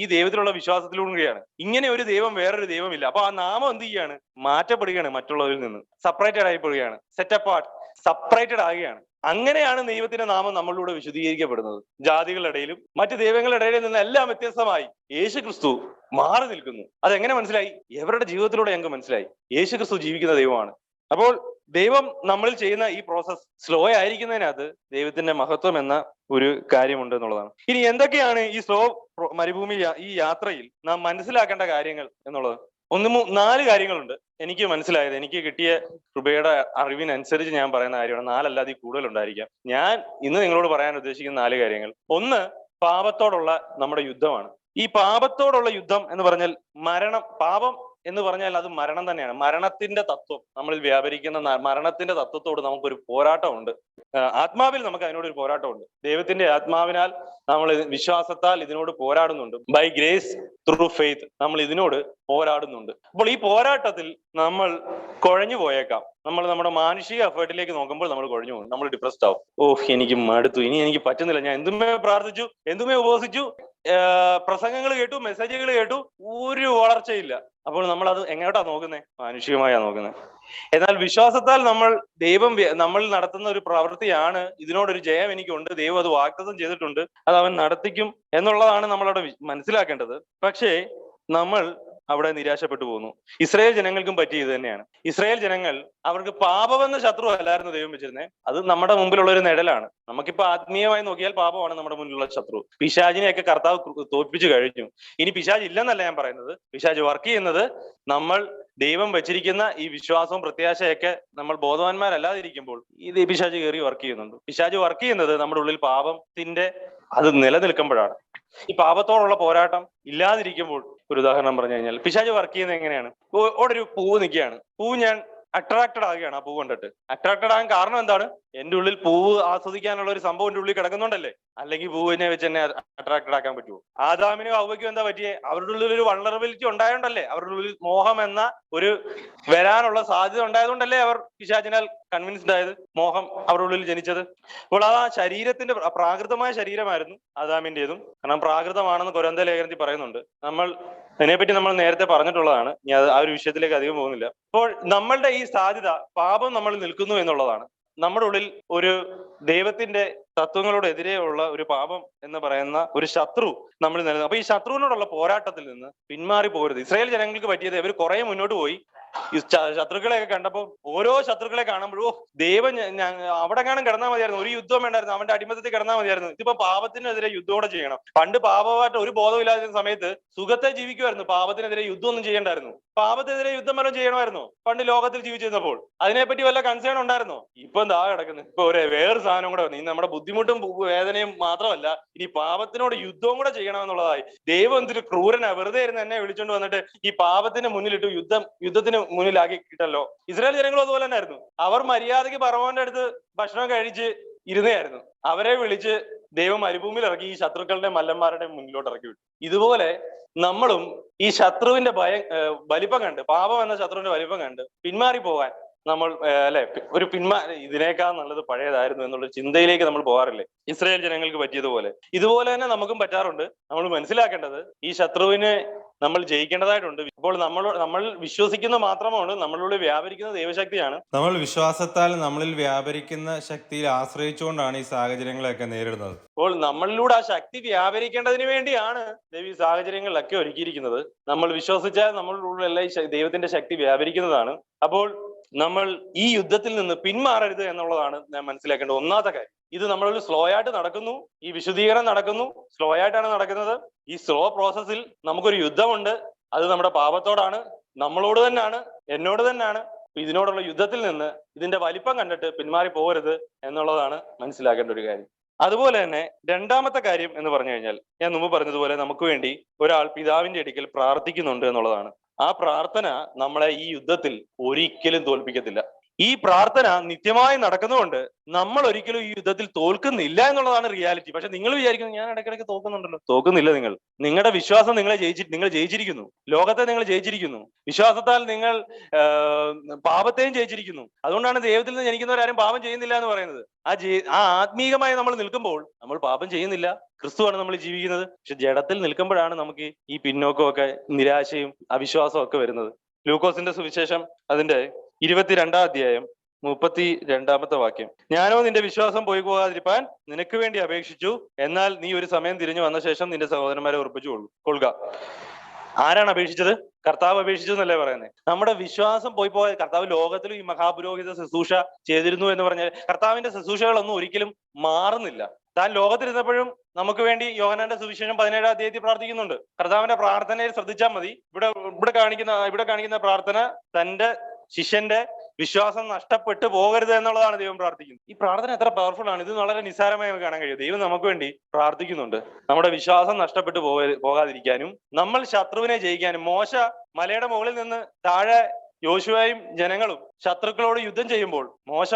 ഈ ദൈവത്തിലുള്ള വിശ്വാസത്തിലൂടെയാണ്. ഇങ്ങനെ ഒരു ദൈവം വേറൊരു ദൈവമില്ല. അപ്പൊ ആ നാമം എന്ത് ചെയ്യാണ്? മാറ്റപ്പെടുകയാണ്, മറ്റുള്ളവരിൽ നിന്ന് സെപ്പറേറ്റഡ് ആയിപ്പെടുകയാണ്, സെറ്റ് അപ്പാർട്ട്, സെപ്പറേറ്റഡ് ആകുകയാണ്. അങ്ങനെയാണ് ദൈവത്തിന്റെ നാമം നമ്മളിലൂടെ വിശുദ്ധീകരിക്കപ്പെടുന്നത്. ജാതികളുടെ ഇടയിലും മറ്റു ദൈവങ്ങളുടെ ഇടയിൽ നിന്ന് എല്ലാം വ്യത്യസ്തമായി യേശു ക്രിസ്തു മാറി നിൽക്കുന്നു. അതെങ്ങനെ മനസ്സിലായി? എവരുടെ ജീവിതത്തിലൂടെ ഞങ്ങൾക്ക് മനസ്സിലായി യേശു ക്രിസ്തു ജീവിക്കുന്ന ദൈവമാണ്. അപ്പോൾ ദൈവം നമ്മളിൽ ചെയ്യുന്ന ഈ പ്രോസസ് സ്ലോ ആയിരിക്കുന്നതിനകത്ത് ദൈവത്തിന്റെ മഹത്വം എന്ന ഒരു കാര്യമുണ്ട് എന്നുള്ളതാണ്. ഇനി എന്തൊക്കെയാണ് ഈ സ്ലോ മരുഭൂമി ഈ യാത്രയിൽ നാം മനസ്സിലാക്കേണ്ട കാര്യങ്ങൾ എന്നുള്ളത്? 4 കാര്യങ്ങളുണ്ട് എനിക്ക് മനസ്സിലായത്. എനിക്ക് കിട്ടിയ കൃപയുടെ അറിവിനനുസരിച്ച് ഞാൻ പറയുന്ന കാര്യമാണ്. 4 അല്ലാതെ കൂടുതൽ ഉണ്ടായിരിക്കാം. ഞാൻ ഇന്ന് നിങ്ങളോട് പറയാൻ ഉദ്ദേശിക്കുന്ന 4 കാര്യങ്ങൾ. ഒന്ന്, പാപത്തോടുള്ള നമ്മുടെ യുദ്ധമാണ്. ഈ പാപത്തോടുള്ള യുദ്ധം എന്ന് പറഞ്ഞാൽ പാപം എന്ന് പറഞ്ഞാൽ അത് മരണം തന്നെയാണ്. മരണത്തിന്റെ തത്വം നമ്മളിൽ വ്യാപരിക്കുന്ന മരണത്തിന്റെ തത്വത്തോട് നമുക്കൊരു പോരാട്ടമുണ്ട്. ആത്മാവിൽ നമുക്ക് അതിനോട് ഒരു പോരാട്ടമുണ്ട്. ദൈവത്തിന്റെ ആത്മാവിനാൽ നമ്മൾ വിശ്വാസത്താൽ ഇതിനോട് പോരാടുന്നുണ്ട്. ബൈ ഗ്രേസ് ത്രൂ ഫെയ്ത്ത് നമ്മൾ ഇതിനോട് പോരാടുന്നുണ്ട്. അപ്പോൾ ഈ പോരാട്ടത്തിൽ നമ്മൾ കുഴഞ്ഞു പോയേക്കാം. നമ്മൾ നമ്മുടെ മാനുഷിക എഫേർട്ടിലേക്ക് നോക്കുമ്പോൾ നമ്മൾ കുഴഞ്ഞു പോകും. നമ്മൾ ഡിപ്രസ്ഡ് ആവും. എനിക്ക് മടുത്തു, ഇനി എനിക്ക് പറ്റുന്നില്ല. ഞാൻ എന്തുമേ പ്രാർത്ഥിച്ചു, എന്തുമേ ഉപവസിച്ചു, പ്രസംഗങ്ങൾ കേട്ടു, മെസ്സേജുകൾ കേട്ടു, ഒരു വളർച്ചയില്ല. അപ്പോൾ നമ്മൾ അത് എങ്ങോട്ടാ നോക്കുന്നത്? മാനുഷികമായാ നോക്കുന്നത്. എന്നാൽ വിശ്വാസത്താൽ നമ്മൾ നടത്തുന്ന ഒരു പ്രവൃത്തിയാണ്. ഇതിനോടൊരു ജയം എനിക്കുണ്ട്, ദൈവം അത് വാഗ്ദത്തം ചെയ്തിട്ടുണ്ട്, അത് അവൻ നടത്തിക്കും എന്നുള്ളതാണ് നമ്മളവിടെ മനസ്സിലാക്കേണ്ടത്. പക്ഷേ നമ്മൾ അവിടെ നിരാശപ്പെട്ടു പോകുന്നു. ഇസ്രായേൽ ജനങ്ങൾക്കും പറ്റി ഇത് തന്നെയാണ്. ഇസ്രായേൽ ജനങ്ങൾ അവർക്ക് പാപമെന്ന ശത്രു അല്ലായിരുന്നു ദൈവം വെച്ചിരുന്നത്. അത് നമ്മുടെ മുമ്പിലുള്ള ഒരു നിഴലാണ്. നമുക്കിപ്പോ ആത്മീയമായി നോക്കിയാൽ പാപമാണ് നമ്മുടെ മുന്നിലുള്ള ശത്രു. പിശാചിനെയൊക്കെ കർത്താവ് തോൽപ്പിച്ചു കഴിഞ്ഞു. ഇനി പിശാച് ഇല്ലെന്നല്ല ഞാൻ പറയുന്നത്. പിശാച് വർക്ക് ചെയ്യുന്നത് നമ്മൾ ദൈവം വെച്ചിരിക്കുന്ന ഈ വിശ്വാസവും പ്രത്യാശയൊക്കെ നമ്മൾ ബോധവാന്മാരല്ലാതിരിക്കുമ്പോൾ ഈ പിശാച് കയറി വർക്ക് ചെയ്യുന്നുണ്ട്. പിശാച് വർക്ക് ചെയ്യുന്നത് നമ്മുടെ ഉള്ളിൽ പാപത്തിന്റെ അത് നിലനിൽക്കുമ്പോഴാണ്. ഈ പാപത്തോടുള്ള പോരാട്ടം ഇല്ലാതിരിക്കുമ്പോൾ, ഒരു ഉദാഹരണം പറഞ്ഞു കഴിഞ്ഞാൽ, പിശാച് വർക്ക് ചെയ്യുന്നത് എങ്ങനെയാണ്? അവിടെ ഒരു പൂവ് നിൽക്കുകയാണ്. പൂവ് ഞാൻ അട്രാക്റ്റഡ് ആകുകയാണ് ആ പൂവ് കണ്ടിട്ട്. അട്രാക്റ്റഡ് ആകാൻ കാരണം എന്താണ്? എന്റെ ഉള്ളിൽ പൂവ് ആസ്വദിക്കാനുള്ള ഒരു സംഭവം എന്റെ ഉള്ളിൽ കിടക്കുന്നുണ്ടല്ലേ? അല്ലെങ്കിൽ പൂവിനെ വെച്ച് എന്നെ അട്രാക്റ്റഡ് ആക്കാൻ പറ്റുമോ? ആദാമിനും ഹവ്വയ്ക്കും എന്താ പറ്റിയേ? അവരുടെ ഉള്ളിൽ ഒരു വൾണറബിലിറ്റി ഉണ്ടായോണ്ടല്ലേ? അവരുടെ ഉള്ളിൽ മോഹം എന്ന ഒരു വരാനുള്ള സാധ്യത ഉണ്ടായതുകൊണ്ടല്ലേ അവർ പിശാചിനാൽ കൺവിൻസ്ഡ് ആയത്, മോഹം അവരുടെ ഉള്ളിൽ ജനിച്ചത്. അപ്പോൾ ആ ശരീരത്തിന്റെ പ്രാകൃതമായ ശരീരമായിരുന്നു ആദാമിന്റേതും. കാരണം പ്രാകൃതമാണെന്ന് കൊരിന്ത്യർ ലേഖനത്തിൽ പറയുന്നുണ്ട്. അതിനെപ്പറ്റി നമ്മൾ നേരത്തെ പറഞ്ഞിട്ടുള്ളതാണ്. ഞാൻ ആ ഒരു വിഷയത്തിലേക്ക് അധികം പോകുന്നില്ല. അപ്പോൾ നമ്മളുടെ ഈ സാധ്യത പാപം നമ്മൾ നിൽക്കുന്നു എന്നുള്ളതാണ്. നമ്മുടെ ഉള്ളിൽ ഒരു ദൈവത്തിന്റെ തത്വങ്ങളോട് എതിരെയുള്ള ഒരു പാപം എന്ന് പറയുന്ന ഒരു ശത്രു നമ്മൾ നിലനിൽക്കും. അപ്പൊ ഈ ശത്രുവിനോടുള്ള പോരാട്ടത്തിൽ നിന്ന് പിന്മാറി പോകരുത്. ഇസ്രായേൽ ജനങ്ങൾക്ക് പറ്റിയത് ഇവർ കുറെ മുന്നോട്ട് പോയി. ഈ ശത്രുക്കളെയൊക്കെ കണ്ടപ്പോൾ, ഓരോ ശത്രുക്കളെ കാണുമ്പോഴും ദൈവം അവിടെ കാണാൻ കിടന്നാൽ മതിയായിരുന്നു, ഒരു യുദ്ധം വേണ്ടായിരുന്നു, അവന്റെ അടിമത്തത്തിൽ കിടന്നാൽ മതിയായിരുന്നു. ഇതിപ്പോ പാപത്തിനെതിരെ യുദ്ധമോടെ ചെയ്യണം. പണ്ട് പാപമായിട്ട് ഒരു ബോധമില്ലാത്ത സമയത്ത് സുഖത്തെ ജീവിക്കുമായിരുന്നു. പാപത്തിനെതിരെ യുദ്ധമൊന്നും ചെയ്യണ്ടായിരുന്നു. പാപത്തിനെതിരെ യുദ്ധം വല്ലതും ചെയ്യണമായിരുന്നു പണ്ട് ലോകത്തിൽ ജീവിച്ചിരുന്നപ്പോൾ? അതിനെപ്പറ്റി വല്ല കൺസേൺ ഉണ്ടായിരുന്നോ? ഇപ്പൊ എന്താ കിടക്കുന്നത്? ഇപ്പൊ വേറൊരു സാധനം കൂടെ വന്നു. നമ്മുടെ ബുദ്ധിമുട്ടും വേദനയും മാത്രമല്ല, ഇനി പാപത്തിനോട് യുദ്ധവും കൂടെ ചെയ്യണമെന്നുള്ളതായി. ദൈവം എന്തൊരു ക്രൂരനാ! വെറുതെ ഇരുന്ന് എന്നെ വിളിച്ചോണ്ട് വന്നിട്ട് ഈ പാപത്തിന് മുന്നിലിട്ട് യുദ്ധത്തിന് മുന്നിലാക്കി കിട്ടല്ലോ. ഇസ്രായേൽ ജനങ്ങളും അതുപോലെ തന്നെ ആയിരുന്നു. അവർ മര്യാദയ്ക്ക് ഫറവോന്റെ അടുത്ത് ഭക്ഷണം കഴിച്ച് ഇരുന്നയായിരുന്നു. അവരെ വിളിച്ച് ദൈവം മരുഭൂമിയിൽ ഇറക്കി ഈ ശത്രുക്കളുടെ മല്ലന്മാരുടെ മുന്നിലോട്ട് ഇറക്കി വിട്ടു. ഇതുപോലെ നമ്മളും ഈ ശത്രുവിന്റെ വലിപ്പം കണ്ട്, പാപം എന്ന ശത്രുവിന്റെ വലിപ്പം കണ്ട് പിന്മാറി പോകാൻ നമ്മൾ ഇതിനേക്കാൾ നല്ലത് പഴയതായിരുന്നു എന്നുള്ള ചിന്തയിലേക്ക് നമ്മൾ പോകാറില്ലേ? ഇസ്രായേൽ ജനങ്ങൾക്ക് പറ്റിയതുപോലെ ഇതുപോലെ തന്നെ നമുക്കും പറ്റാറുണ്ട്. നമ്മൾ മനസ്സിലാക്കേണ്ടത് ഈ ശത്രുവിനെ നമ്മൾ ജയിക്കേണ്ടതായിട്ടുണ്ട്. അപ്പോൾ നമ്മൾ വിശ്വസിക്കുന്ന മാത്രമാണ് നമ്മളിലൂടെ വ്യാപരിക്കുന്ന ദൈവശക്തിയാണ്. നമ്മൾ വിശ്വാസത്താൽ നമ്മളിൽ വ്യാപരിക്കുന്ന ശക്തിയിൽ ആശ്രയിച്ചുകൊണ്ടാണ് ഈ സാഹചര്യങ്ങളൊക്കെ നേരിടുന്നത്. അപ്പോൾ നമ്മളിലൂടെ ആ ശക്തി വ്യാപരിക്കേണ്ടതിന് വേണ്ടിയാണ് ദൈവം ഈ സാഹചര്യങ്ങളിലൊക്കെ ഒരുക്കിയിരിക്കുന്നത്. നമ്മൾ വിശ്വസിച്ചാൽ നമ്മളിലുള്ള ദൈവത്തിന്റെ ശക്തി വ്യാപരിക്കുന്നതാണ്. അപ്പോൾ നമ്മൾ ഈ യുദ്ധത്തിൽ നിന്ന് പിന്മാറരുത് എന്നുള്ളതാണ് ഞാൻ മനസ്സിലാക്കേണ്ടത് ഒന്നാമത്തെ കാര്യം. ഇത് നമ്മളിൽ സ്ലോ ആയിട്ട് നടക്കുന്നു. ഈ വിശുദ്ധീകരണം നടക്കുന്നു, സ്ലോ ആയിട്ടാണ് നടക്കുന്നത്. ഈ സ്ലോ പ്രോസസ്സിൽ നമുക്കൊരു യുദ്ധമുണ്ട്. അത് നമ്മുടെ പാപത്തോടാണ്, നമ്മളോട് തന്നെയാണ്, എന്നോട് തന്നെയാണ്. ഇതിനോടുള്ള യുദ്ധത്തിൽ നിന്ന് ഇതിന്റെ വലിപ്പം കണ്ടിട്ട് പിന്മാറി പോകരുത് എന്നുള്ളതാണ് മനസ്സിലാക്കേണ്ട ഒരു കാര്യം. അതുപോലെ തന്നെ രണ്ടാമത്തെ കാര്യം എന്ന് പറഞ്ഞു കഴിഞ്ഞാൽ, ഞാൻ മുമ്പ് പറഞ്ഞതുപോലെ നമുക്ക് വേണ്ടി ഒരാൾ പിതാവിന്റെ അടുക്കൽ പ്രാർത്ഥിക്കുന്നുണ്ട് എന്നുള്ളതാണ്. ആ പ്രാർത്ഥന നമ്മളെ ഈ യുദ്ധത്തിൽ ഒരിക്കലും തോൽപ്പിക്കത്തില്ല. ഈ പ്രാർത്ഥന നിത്യമായി നടക്കുന്നതുകൊണ്ട് നമ്മൾ ഒരിക്കലും ഈ യുദ്ധത്തിൽ തോൽക്കുന്നില്ല എന്നുള്ളതാണ് റിയാലിറ്റി. പക്ഷെ നിങ്ങൾ വിചാരിക്കുന്നു ഞാൻ ഇടയ്ക്കിടയ്ക്ക് തോക്കുന്നുണ്ടല്ലോ. തോക്കുന്നില്ല. നിങ്ങളുടെ വിശ്വാസം നിങ്ങൾ ജയിച്ചിരിക്കുന്നു. ലോകത്തെ നിങ്ങൾ ജയിച്ചിരിക്കുന്നു. വിശ്വാസത്താൽ നിങ്ങൾ പാപത്തെയും ജയിച്ചിരിക്കുന്നു. അതുകൊണ്ടാണ് ദൈവത്തിൽ നിന്ന് ജനിക്കുന്നവരാരും പാപം ചെയ്യുന്നില്ല എന്ന് പറയുന്നത്. ആ ആത്മീകമായി നമ്മൾ നിൽക്കുമ്പോൾ നമ്മൾ പാപം ചെയ്യുന്നില്ല. ക്രിസ്തുവാണ് നമ്മൾ ജീവിക്കുന്നത്. പക്ഷെ ജഡത്തിൽ നിൽക്കുമ്പോഴാണ് നമുക്ക് ഈ പിന്നോക്കമൊക്കെ, നിരാശയും അവിശ്വാസവും ഒക്കെ വരുന്നത്. ലൂക്കോസിന്റെ സുവിശേഷം അതിന്റെ 22-ാം അധ്യായം 32-ാമത്തെ വാക്യം. ഞാനോ നിന്റെ വിശ്വാസം പോയി പോകാതിരിപ്പാൻ നിനക്ക് വേണ്ടി അപേക്ഷിച്ചു, എന്നാൽ നീ ഒരു സമയം തിരിഞ്ഞു വന്ന ശേഷം നിന്റെ സഹോദരന്മാരെ ഉറപ്പിച്ചു കൊള്ളുക. ആരാണ് അപേക്ഷിച്ചത്? കർത്താവ് അപേക്ഷിച്ചു എന്നല്ലേ പറയുന്നത്. നമ്മുടെ വിശ്വാസം പോയി പോയ കർത്താവ് ലോകത്തിലും ഈ മഹാപുരോഹിത ശുശ്രൂഷ ചെയ്തിരുന്നു എന്ന് പറഞ്ഞാൽ കർത്താവിന്റെ ശുശ്രൂഷകളൊന്നും ഒരിക്കലും മാറുന്നില്ല. താൻ ലോകത്തിരുന്നപ്പോഴും നമുക്ക് വേണ്ടി യോഹന്നാന്റെ സുവിശേഷം 17-ാം അധ്യായത്തിൽ പ്രാർത്ഥിക്കുന്നുണ്ട്. കർത്താവിന്റെ പ്രാർത്ഥനയിൽ ശ്രദ്ധിച്ചാൽ മതി. ഇവിടെ കാണിക്കുന്ന പ്രാർത്ഥന തന്റെ ശിഷ്യന്റെ വിശ്വാസം നഷ്ടപ്പെട്ടു പോകരുത് എന്നുള്ളതാണ് ദൈവം പ്രാർത്ഥിക്കുന്നത്. ഈ പ്രാർത്ഥന എത്ര പവർഫുൾ ആണ്! ഇത് വളരെ നിസ്സാരമായി കാണാൻ കഴിയും. ദൈവം നമുക്ക് വേണ്ടി പ്രാർത്ഥിക്കുന്നുണ്ട് നമ്മുടെ വിശ്വാസം നഷ്ടപ്പെട്ടു പോകാതിരിക്കാനും നമ്മൾ ശത്രുവിനെ ജയിക്കാനും. മോശ മലയുടെ മുകളിൽ നിന്ന് താഴെ യോശുവയും ജനങ്ങളും ശത്രുക്കളോട് യുദ്ധം ചെയ്യുമ്പോൾ മോശ